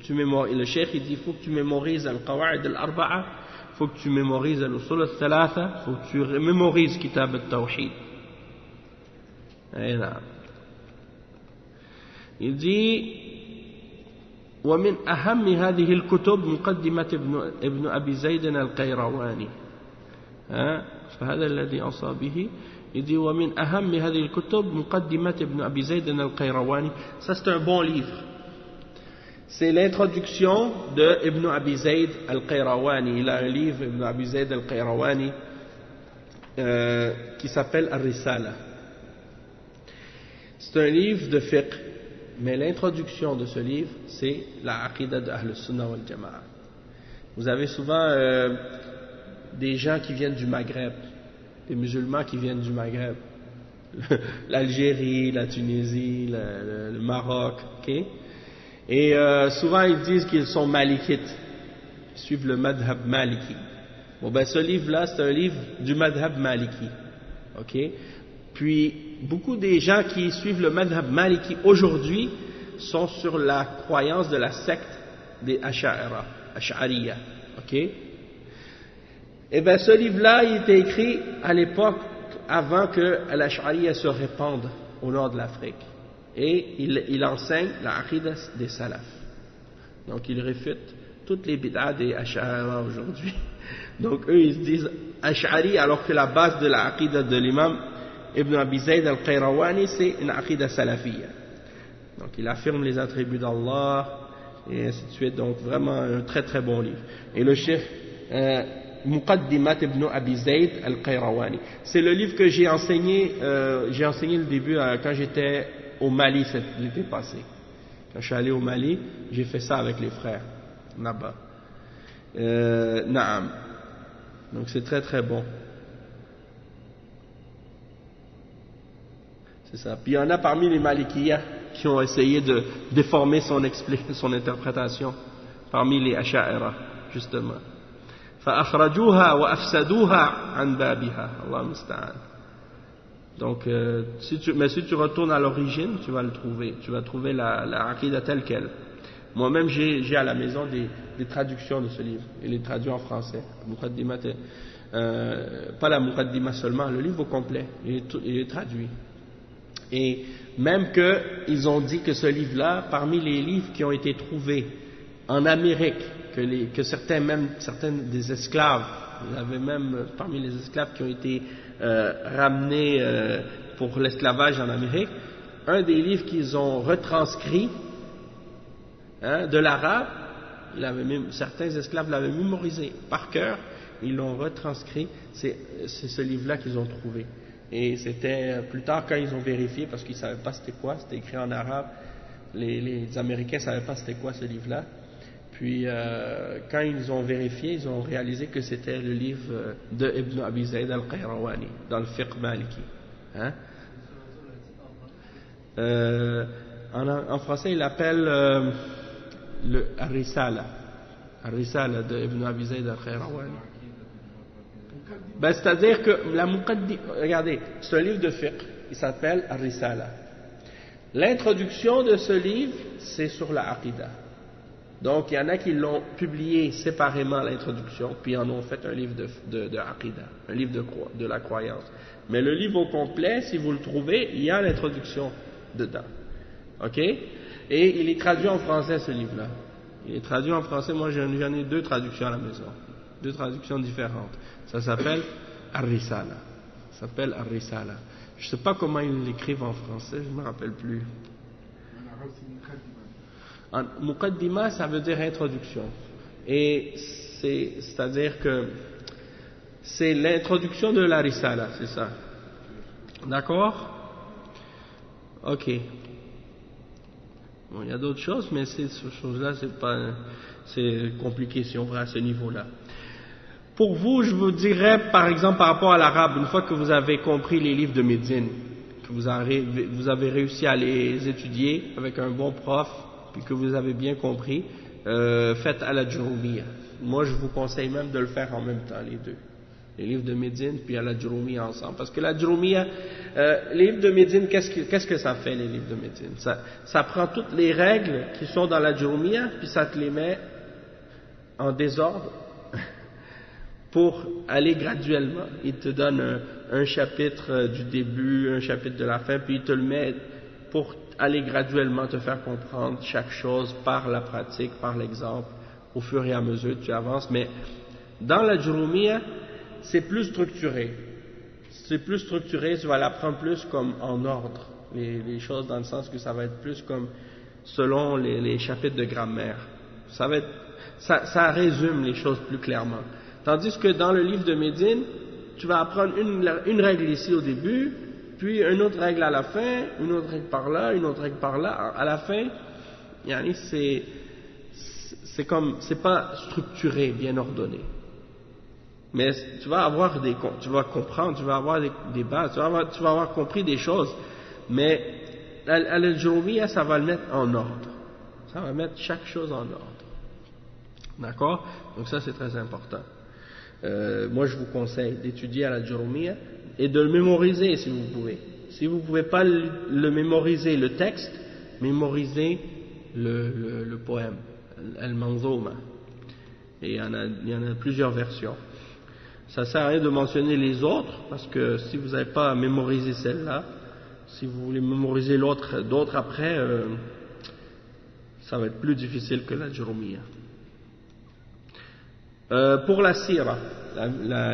Le cheikh il dit, il faut que tu mémorises al-Qawa'id al-Arba'a, il faut que tu mémorises al-Usul al-Thalatha, il faut que tu mémorises Kitab al-Tawhid. Il dit, ومن أهم هذه الكتب مقدمة ابن أبي زيد القيرواني فهذا الذي أوصى به. Il dit ومن أهم هذه الكتب مقدمة ابن أبي زيد القيرواني. Ça c'est un bon livre. C'est l'introduction de Ibn Abi Zayd al-Qayrawani. Il a un livre, Ibn Abi Zayd al-Qayrawani, qui s'appelle Ar-Risala. C'est un livre de fiqh, mais l'introduction de ce livre, c'est la Aqidah de Ahl Sunnah wal Jama'a. Vous avez souvent des gens qui viennent du Maghreb, des musulmans qui viennent du Maghreb, l'Algérie, la Tunisie, le Maroc, ok? Et souvent ils disent qu'ils sont malikites, ils suivent le madhab maliki. Bon ben ce livre-là, c'est un livre du madhab maliki, ok? Puis beaucoup des gens qui suivent le madhab maliki aujourd'hui sont sur la croyance de la secte des Ash'ariya, ok? Et bien ce livre-là, il était écrit à l'époque avant que l'Ash'ariya se répande au nord de l'Afrique. Et il enseigne la aqidah des salaf. Donc il réfute toutes les bid'ah des Ash'ariya aujourd'hui. Donc eux ils se disent Ash'ari alors que la base de la aqidah de l'imam Ibn Abi Zayd al-Qayrawani c'est une aqidah salafiyya. Donc il affirme les attributs d'Allah et ainsi de suite. Donc vraiment un très très bon livre. Et le cheikh Muqaddimat Ibn Abi Zayd al-Qayrawani. C'est le livre que j'ai enseigné le début quand j'étais au Mali l'été passé. Quand je suis allé au Mali, j'ai fait ça avec les frères là-bas. Naam. Donc c'est très très bon. C'est ça. Puis il y en a parmi les Malikiyas qui ont essayé de déformer son interprétation, parmi les Asha'ira, justement. فأخرجوها وأفسدوها عن بابها الله المستعان. Donc si tu retournes à l'origine, tu vas le trouver, tu vas trouver la aqidah telle qu'elle. Moi-même j'ai à la maison des traductions de ce livre, il est traduit en français, pas la Muqaddimah seulement, le livre au complet, il est traduit. Et même qu'ils ont dit que ce livre-là, parmi les livres qui ont été trouvés en Amérique, que certains des esclaves, il y avait même parmi les esclaves qui ont été ramenés pour l'esclavage en Amérique, un des livres qu'ils ont retranscrit de l'arabe, certains esclaves l'avaient mémorisé par cœur, ils l'ont retranscrit, c'est ce livre-là qu'ils ont trouvé. Et c'était plus tard quand ils ont vérifié, parce qu'ils ne savaient pas c'était quoi, c'était écrit en arabe, les Américains ne savaient pas c'était quoi ce livre-là. Puis quand ils ont vérifié, ils ont réalisé que c'était le livre de Ibn Abi Zayd al-Qayrawani dans le fiqh maliki. En français, il l'appelle le Ar-Risala. Ar-Risala de Ibn Abi Zayd al-Qayrawani. Ben, c'est-à-dire que la regardez, c'est un livre de fiqh, il s'appelle Ar-Risala. L'introduction de ce livre, c'est sur la aqidah. Donc il y en a qui l'ont publié séparément l'introduction, puis en ont fait un livre de aqidah, un livre de la croyance. Mais le livre au complet, si vous le trouvez, il y a l'introduction dedans. Ok? Et il est traduit en français ce livre-là. Il est traduit en français, moi j'en ai 2 traductions à la maison. 2 traductions différentes. Ça s'appelle Ar-Risala. Ça s'appelle Ar-Risala. Je ne sais pas comment ils l'écrivent en français, je ne me rappelle plus. Muqaddima, ça veut dire introduction. Et c'est-à-dire que c'est l'introduction de la Risala, c'est ça. D'accord? Ok. Bon, il y a d'autres choses, mais ces choses-là, c'est compliqué si on va à ce niveau-là. Pour vous, je vous dirais, par exemple, par rapport à l'arabe, une fois que vous avez compris les livres de Médine, que vous avez réussi à les étudier avec un bon prof, puis que vous avez bien compris, faites à la Jurumiyya. Moi, je vous conseille même de le faire en même temps, les deux. Les livres de Médine, puis il y a la Jurumiyya ensemble. Parce que la Jurumiyya, les livres de Médine, qu'est-ce que ça fait, les livres de Médine? Ça prend toutes les règles qui sont dans la Jurumiyya, puis ça te les met en désordre pour aller graduellement. Il te donne un chapitre du début, un chapitre de la fin, puis il te le met pour aller graduellement te faire comprendre chaque chose par la pratique, par l'exemple, au fur et à mesure que tu avances. Mais dans la Jurumiyya, c'est plus structuré. C'est plus structuré, tu vas l'apprendre plus comme en ordre, les choses, dans le sens que ça va être plus comme selon les chapitres de grammaire. Ça résume les choses plus clairement. Tandis que dans le livre de Médine, tu vas apprendre une règle ici au début, puis une autre règle à la fin, une autre règle par là, une autre règle par là. À la fin, c'est pas structuré, bien ordonné. Mais tu vas comprendre, tu vas avoir des bases, tu vas avoir compris des choses. Mais à l'Al-Jurumiyya, ça va le mettre en ordre. Ça va mettre chaque chose en ordre. D'accord? Donc ça, c'est très important. Moi, je vous conseille d'étudier à la Jurumiyya et de le mémoriser si vous pouvez. Si vous ne pouvez pas le mémoriser, le texte, mémorisez le poème, Al-Manzouma. Et il y en a plusieurs versions. Ça ne sert à rien de mentionner les autres, parce que si vous n'avez pas mémorisé celle-là, si vous voulez mémoriser d'autres après, ça va être plus difficile que la Jurumiyya. Pour la sira,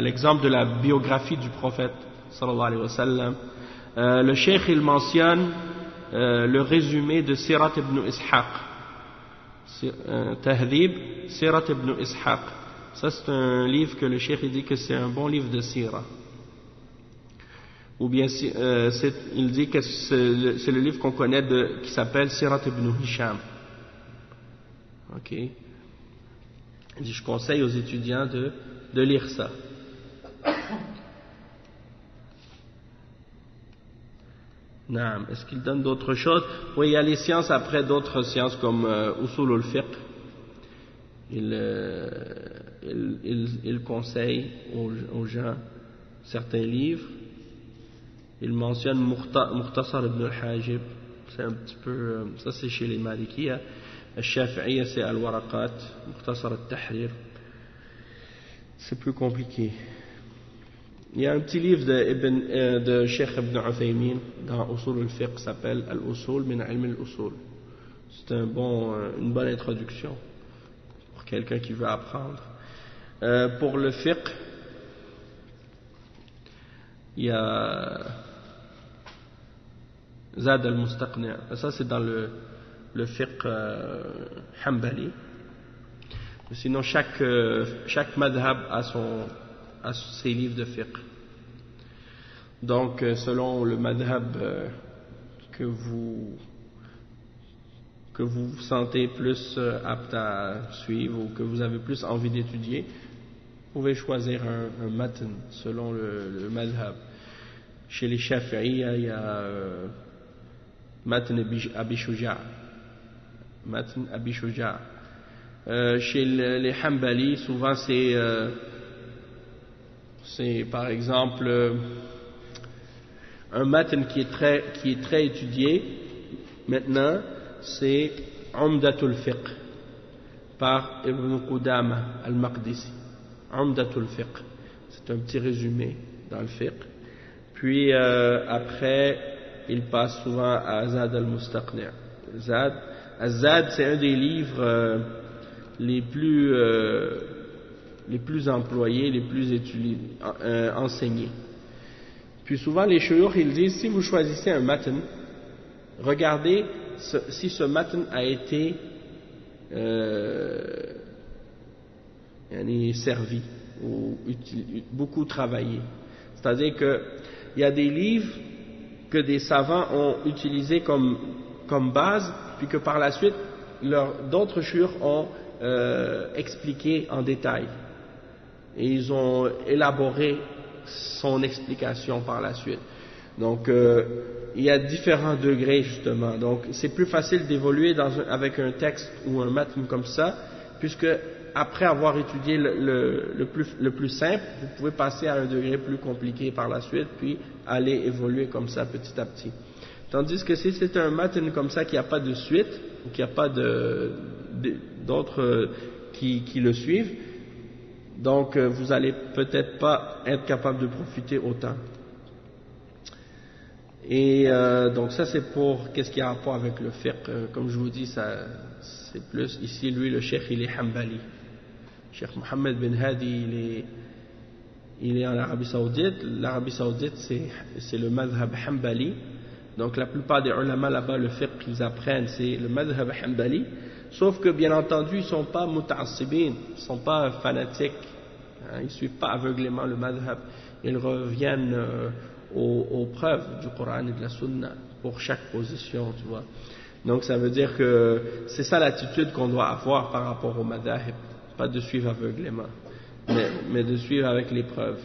l'exemple de la biographie du prophète sallallahu alayhi wa sallam, le cheikh il mentionne le résumé de Sirat ibn Ishaq, Tahdhib Sirat ibn Ishaq. Ça c'est un livre que le cheikh il dit que c'est un bon livre de sira, ou bien il dit que c'est le livre qu'on connaît qui s'appelle Sirat ibn Hisham. Ok. Il dit, je conseille aux étudiants de lire ça. Naam. Est-ce qu'il donne d'autres choses? Oui, il y a les sciences après, d'autres sciences comme Usul al-Fiqh. Il conseille aux gens certains livres. Il mentionne Mukhtasar ibn al-Hajib. C'est un petit peu, ça c'est chez les Malikiyya. Al-Shafi'iyya c'est Al-Waraqat, Mukhtasar al-Tahrir. C'est plus compliqué. Il y a un petit livre de Cheikh Ibn Uthaymin dans Usul al-Fiqh qui s'appelle Al-Usul min Ilm al-Usul. C'est une bonne introduction pour quelqu'un qui veut apprendre. Pour le fiqh, il y a Zad al-Mustaqni'. Ça c'est dans le fiqh Hanbali. Sinon chaque madhab a ses livres de fiqh. Donc selon le madhab que vous vous sentez plus apte à suivre ou que vous avez plus envie d'étudier, vous pouvez choisir un matn selon le madhab. Chez les Shafi'iyya, il y a matn Abi Shuja'. Matn Abi Shuja'. Chez les Hanbali, souvent c'est par exemple un matn qui est très étudié maintenant, c'est Umdatul Fiqh par Ibn Qudama al-Maqdisi. Umdatul Fiqh, c'est un petit résumé dans le fiqh. Puis après il passe souvent à Zad al-Mustaqni'. Zad, c'est un des livres les plus employés, les plus enseignés. Puis souvent les shuyukh ils disent, si vous choisissez un matn, regardez si ce matn a été servi ou beaucoup travaillé. C'est-à-dire qu'il y a des livres que des savants ont utilisés comme base, puis que par la suite d'autres shuyukh ont expliqué en détail. Et ils ont élaboré son explication par la suite. Donc il y a différents degrés justement. Donc c'est plus facile d'évoluer avec un texte ou un matn comme ça, puisque après avoir étudié le plus simple, vous pouvez passer à un degré plus compliqué par la suite, puis aller évoluer comme ça petit à petit. Tandis que si c'est un matn comme ça, qu'il n'y a pas de suite, ou qu'il n'y a pas d'autres qui le suivent, donc vous allez peut-être pas être capable de profiter autant. Et donc ça c'est pour qu'est-ce qui a rapport avec le fiqh. Comme je vous dis, ça c'est plus ici, lui le cheikh il est Hanbali. Cheikh Mohammed bin Hadi il est en Arabie Saoudite. L'Arabie Saoudite c'est le madhab Hanbali. Donc la plupart des ulama là-bas, le fiqh qu'ils apprennent c'est le madhab Hanbali. Sauf que bien entendu ils sont pas muta'assibin, ils sont pas fanatiques, hein, ils suivent pas aveuglément le madhab. Ils reviennent aux preuves du Coran et de la Sunna pour chaque position, tu vois. Donc ça veut dire que c'est ça l'attitude qu'on doit avoir par rapport au madhab, pas de suivre aveuglément, mais de suivre avec les preuves.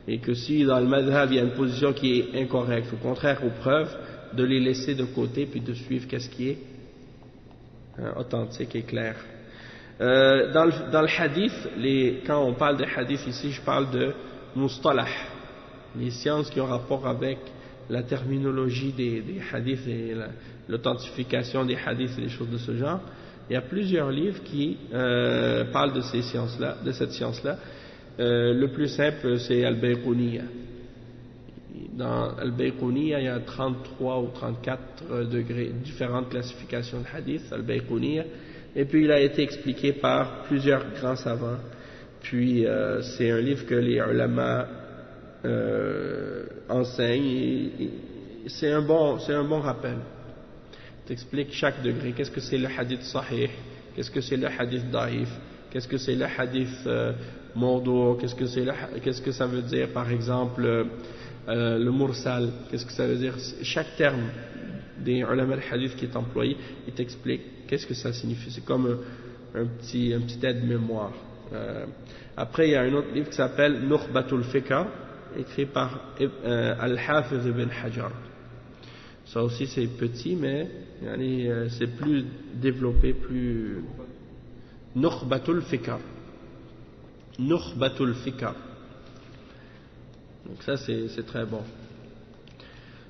Et que si dans le madhab il y a une position qui est incorrecte, au contraire aux preuves, de les laisser de côté puis de suivre qu'est-ce qui est authentique et clair. Dans le hadith, quand on parle de hadith ici, je parle de mustalah, les sciences qui ont rapport avec la terminologie des hadiths et l'authentification des hadiths et des choses de ce genre. Il y a plusieurs livres qui parlent de ces sciences-là, de cette science-là. Le plus simple, c'est Al-Bayquniya. Dans Al-Bayquniya, il y a 33 ou 34 degrés, différentes classifications de hadith, Al-Bayquniya. Et puis il a été expliqué par plusieurs grands savants. Puis c'est un livre que les ulama enseignent. C'est un bon rappel. T'explique chaque degré. Qu'est-ce que c'est le hadith sahih? Qu'est-ce que c'est le hadith daïf? Qu'est-ce que c'est le hadith mawdu'? Qu'est-ce que ça veut dire par exemple le mursal? Qu'est-ce que ça veut dire? Chaque terme des ulama al-hadith qui est employé, il t'explique qu'est-ce que ça signifie. C'est comme un petit aide-mémoire. Après il y a un autre livre qui s'appelle Nukhbatul Fiqh, écrit par Al-Hafiz ibn Hajar. Ça aussi c'est petit, mais c'est plus développé, plus... Nukhbatul Fiqh. Nukhbatul Fiqh. Donc ça c'est très bon.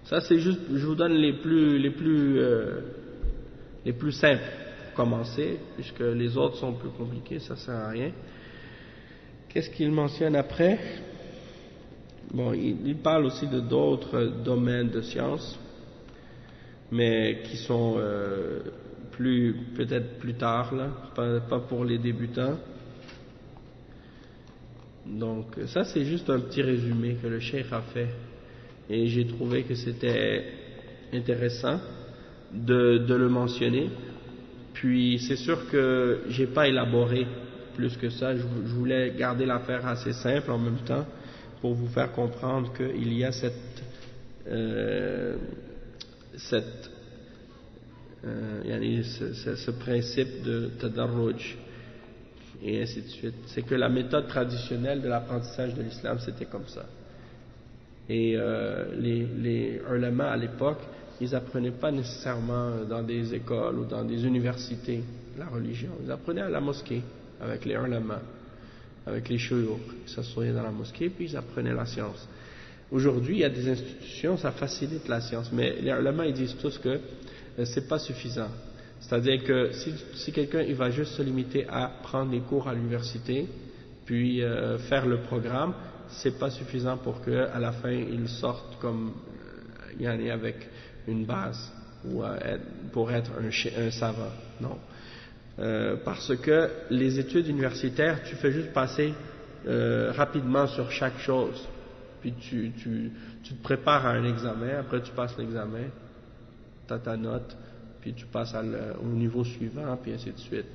Ça c'est juste, je vous donne les plus simples pour commencer, puisque les autres sont plus compliqués, ça sert à rien. Qu'est-ce qu'il mentionne après? Bon, il parle aussi de d'autres domaines de sciences, mais qui sont peut-être plus tard, là, pas pour les débutants. Donc ça c'est juste un petit résumé que le cheikh a fait, et j'ai trouvé que c'était intéressant de le mentionner. Puis c'est sûr que j'ai pas élaboré plus que ça, je voulais garder l'affaire assez simple en même temps pour vous faire comprendre qu'il y a ce principe de tadarruj et ainsi de suite. C'est que la méthode traditionnelle de l'apprentissage de l'islam c'était comme ça. Et les ulama à l'époque, ils apprenaient pas nécessairement dans des écoles ou dans des universités la religion. Ils apprenaient à la mosquée avec les ulama, avec les shuyukh. Ils s'asseyaient dans la mosquée puis ils apprenaient la science. Aujourd'hui, il y a des institutions, ça facilite la science, mais les ulama ils disent tous que c'est pas suffisant. C'est-à-dire que si quelqu'un il va juste se limiter à prendre des cours à l'université puis faire le programme, c'est pas suffisant pour que à la fin il sorte comme avec une base ou pour être un savant. Non, parce que les études universitaires, tu fais juste passer rapidement sur chaque chose, puis tu te prépares à un examen, après tu passes l'examen, tu as ta note, puis tu passes au niveau suivant, puis ainsi de suite.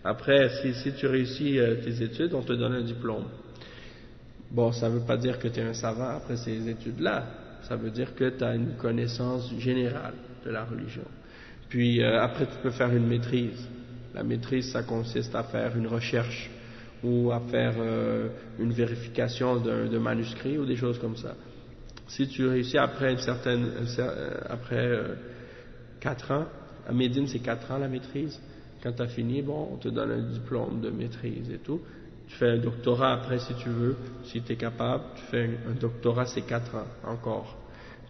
Après, si tu réussis tes études, on te donne un diplôme. Bon, ça ne veut pas dire que tu es un savant après ces études-là, ça veut dire que tu as une connaissance générale de la religion. Puis après, tu peux faire une maîtrise. La maîtrise, ça consiste à faire une recherche ou à faire une vérification d'un manuscrit ou des choses comme ça. Si tu réussis après après 4 ans, à Médine c'est 4 ans la maîtrise, Quand tu as fini, bon, on te donne un diplôme de maîtrise et tout. Tu fais un doctorat après si tu veux, si tu es capable. Tu fais un doctorat, c'est 4 ans encore.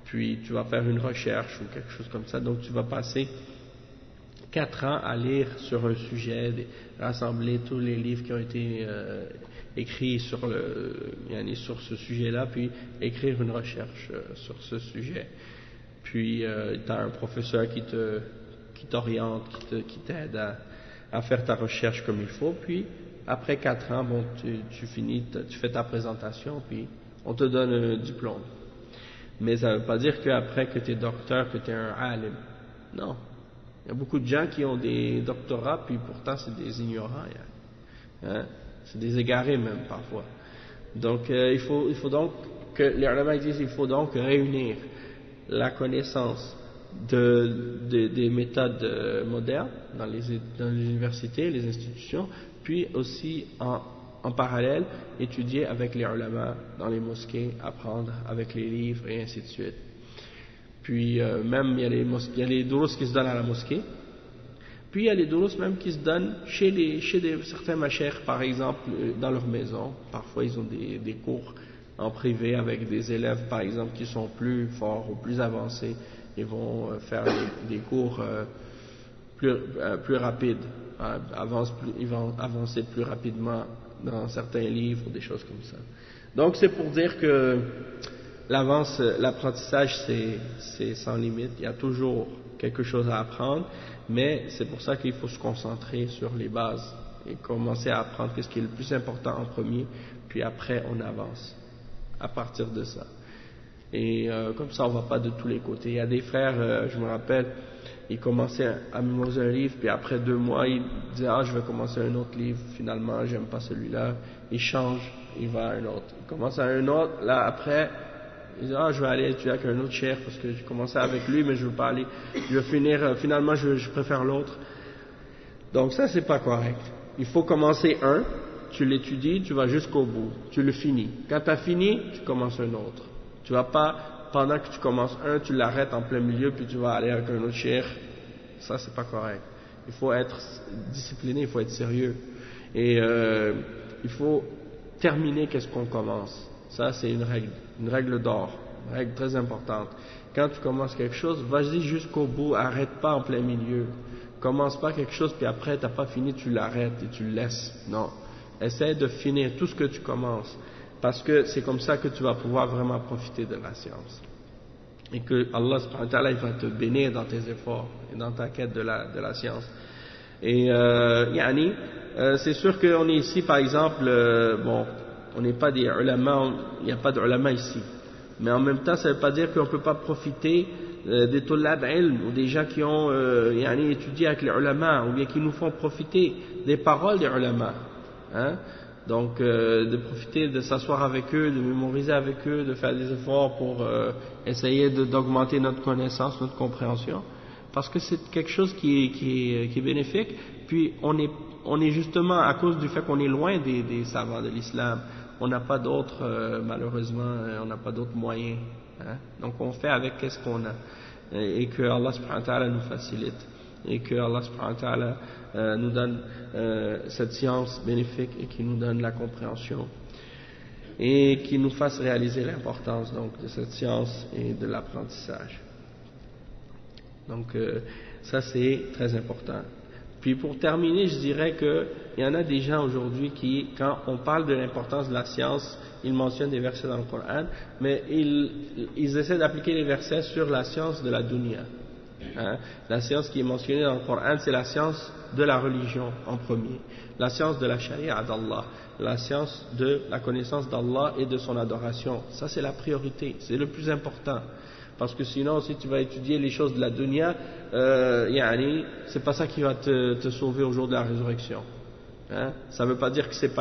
Puis tu vas faire une recherche ou quelque chose comme ça. Donc tu vas passer 4 ans à lire sur un sujet, rassembler tous les livres qui ont été écrits sur ce sujet-là, puis écrire une recherche sur ce sujet. Puis tu as un professeur qui t'oriente, qui t'aide à faire ta recherche comme il faut. Puis après 4 ans, bon, tu finis, tu fais ta présentation, puis on te donne un diplôme. Mais ça ne veut pas dire qu'après que tu es docteur, que tu es un alim. Non. Il y a beaucoup de gens qui ont des doctorats, puis pourtant c'est des ignorants. Hein? C'est des égarés même parfois. Donc il faut donc que les ulama disent, il faut donc réunir la connaissance des méthodes modernes dans les universités, les institutions, puis aussi en parallèle étudier avec les ulama dans les mosquées, apprendre avec les livres et ainsi de suite. Puis même il y a les durus qui se donnent à la mosquée, puis il y a les durus même qui se donnent chez certains mashayikh, par exemple dans leur maison. Parfois ils ont des cours en privé avec des élèves par exemple qui sont plus forts ou plus avancés. Ils vont faire des cours plus rapides, ils vont avancer plus rapidement dans certains livres, des choses comme ça. Donc c'est pour dire que l'apprentissage c'est sans limite, il y a toujours quelque chose à apprendre, mais c'est pour ça qu'il faut se concentrer sur les bases et commencer à apprendre ce qui est le plus important en premier, puis après on avance à partir de ça. Et comme ça on ne va pas de tous les côtés. Il y a des frères, je me rappelle, ils commençaient à mémoriser un livre, puis après 2 mois ils disaient je vais commencer un autre livre, finalement j'aime pas celui-là, ils changent, il va à un autre, il commence à un autre, là après ils disent je vais aller étudier avec un autre cheikh parce que j'ai commencé avec lui mais je veux pas aller, je vais finir, finalement je préfère l'autre. Donc ça c'est pas correct. Il faut commencer un, tu l'étudies, tu vas jusqu'au bout, tu le finis. Quand tu as fini, tu commences un autre. Tu vas pas, pendant que tu commences un, tu l'arrêtes en plein milieu puis tu vas aller avec un autre cheikh. Ça c'est pas correct. Il faut être discipliné, il faut être sérieux. Et il faut terminer qu'est-ce qu'on commence. Ça c'est une règle d'or, une règle très importante. Quand tu commences quelque chose, vas-y jusqu'au bout, arrête pas en plein milieu. Commence pas quelque chose puis après t'as pas fini, tu l'arrêtes et tu le laisses. Non. Essaie de finir tout ce que tu commences. Parce que c'est comme ça que tu vas pouvoir vraiment profiter de la science. Et que Allah subhanahu wa ta'ala il va te bénir dans tes efforts et dans ta quête de la science. Et c'est sûr qu'on est ici par exemple, on n'est pas des ulama, il n'y a pas d'ulama ici. Mais en même temps ça ne veut pas dire qu'on ne peut pas profiter des tullab ilm ou des gens qui ont étudié avec les ulama ou bien qui nous font profiter des paroles des ulama. Hein? Donc de profiter de s'asseoir avec eux, de mémoriser avec eux, de faire des efforts pour essayer d'augmenter notre connaissance, notre compréhension, parce que c'est quelque chose qui est bénéfique. Puis on est justement à cause du fait qu'on est loin des savants de l'islam, on n'a pas d'autres malheureusement, on n'a pas d'autres moyens. Hein? Donc on fait avec ce qu'on a et que Allah subhanahu wa ta'ala nous facilite. Et que Allah subhanahu wa ta'ala nous donne cette science bénéfique et qui nous donne la compréhension et qui nous fasse réaliser l'importance donc de cette science et de l'apprentissage. Donc ça c'est très important. Puis pour terminer, je dirais qu'il y en a des gens aujourd'hui qui, quand on parle de l'importance de la science, ils mentionnent des versets dans le Coran, mais ils essaient d'appliquer les versets sur la science de la dunya. Hein? La science qui est mentionnée dans le Coran, c'est la science de la religion en premier, la science de la charia d'Allah, la science de la connaissance d'Allah et de son adoration. Ça c'est la priorité, c'est le plus important. Parce que sinon, si tu vas étudier les choses de la dunya, c'est pas ça qui va te sauver au jour de la résurrection. Hein? Ça ne veut pas dire que c'est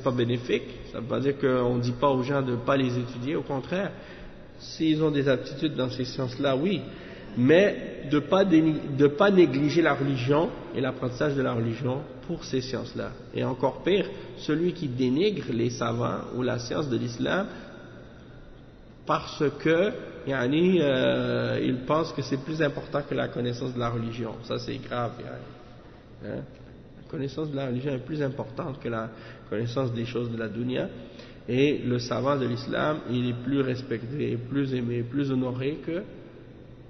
pas bénéfique, ça ne veut pas dire qu'on ne dit pas aux gens de ne pas les étudier, au contraire. S'ils ont des aptitudes dans ces sciences-là, oui. Mais de pas négliger la religion et l'apprentissage de la religion pour ces sciences-là. Et encore pire, celui qui dénigre les savants ou la science de l'islam parce que il pense que c'est plus important que la connaissance de la religion. Ça c'est grave. Hein? La connaissance de la religion est plus importante que la connaissance des choses de la dunya. Et le savant de l'islam, il est plus respecté, plus aimé, plus honoré que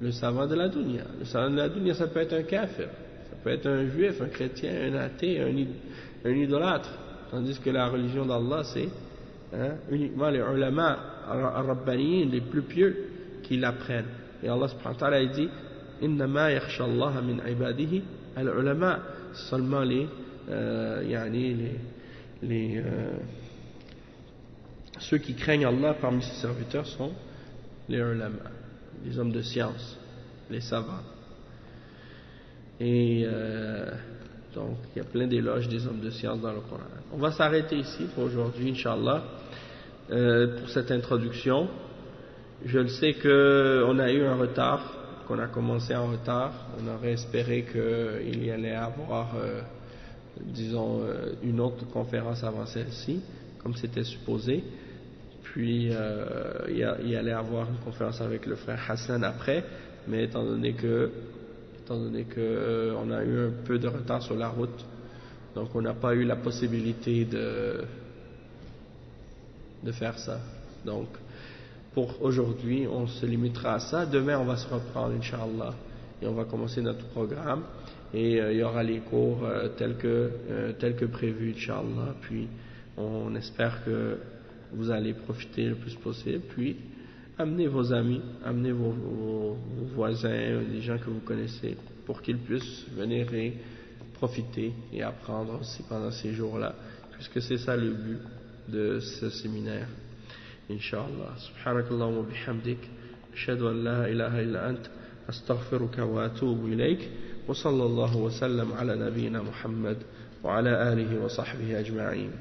le savant de la dunya. Le savant de la dunya, ça peut être un kafir, ça peut être un juif, un chrétien, un athée, un idolâtre. Tandis que la religion d'Allah, c'est uniquement les ulama ar-rabbaniyin, les plus pieux, qui l'apprennent. Et Allah subhanahu wa ta'ala dit innama yakhsha Allah min ibadihi al-ulama, seulement ceux qui craignent Allah parmi ses serviteurs sont les ulama, les hommes de science, les savants. Et donc il y a plein d'éloges des hommes de science dans le Coran. On va s'arrêter ici pour aujourd'hui, Inch'Allah, pour cette introduction. Je le sais qu'on a eu un retard, qu'on a commencé en retard. On aurait espéré qu'il y allait avoir, disons, une autre conférence avant celle-ci, comme c'était supposé. Puis il y allait avoir une conférence avec le frère Hassan après, mais étant donné que on a eu un peu de retard sur la route, donc on n'a pas eu la possibilité de faire ça. Donc pour aujourd'hui, on se limitera à ça. Demain, on va se reprendre, Inch'Allah, et on va commencer notre programme. Et il y aura les cours tels que prévu, Inch'Allah. Puis on espère que vous allez profiter le plus possible. Puis amenez vos amis, amenez vos voisins, les gens que vous connaissez, pour qu'ils puissent venir et profiter et apprendre aussi pendant ces jours-là, puisque c'est ça le but de ce séminaire. Inch'Allah. Subhanakallahumma bihamdik. Ashhadu an la ilaha illa ant. Astaghfiruka wa atubu ilayk. Wa sallallahu wa sallam ala nabiyyina Muhammad wa ala alihi wa sahbihi ajma'in.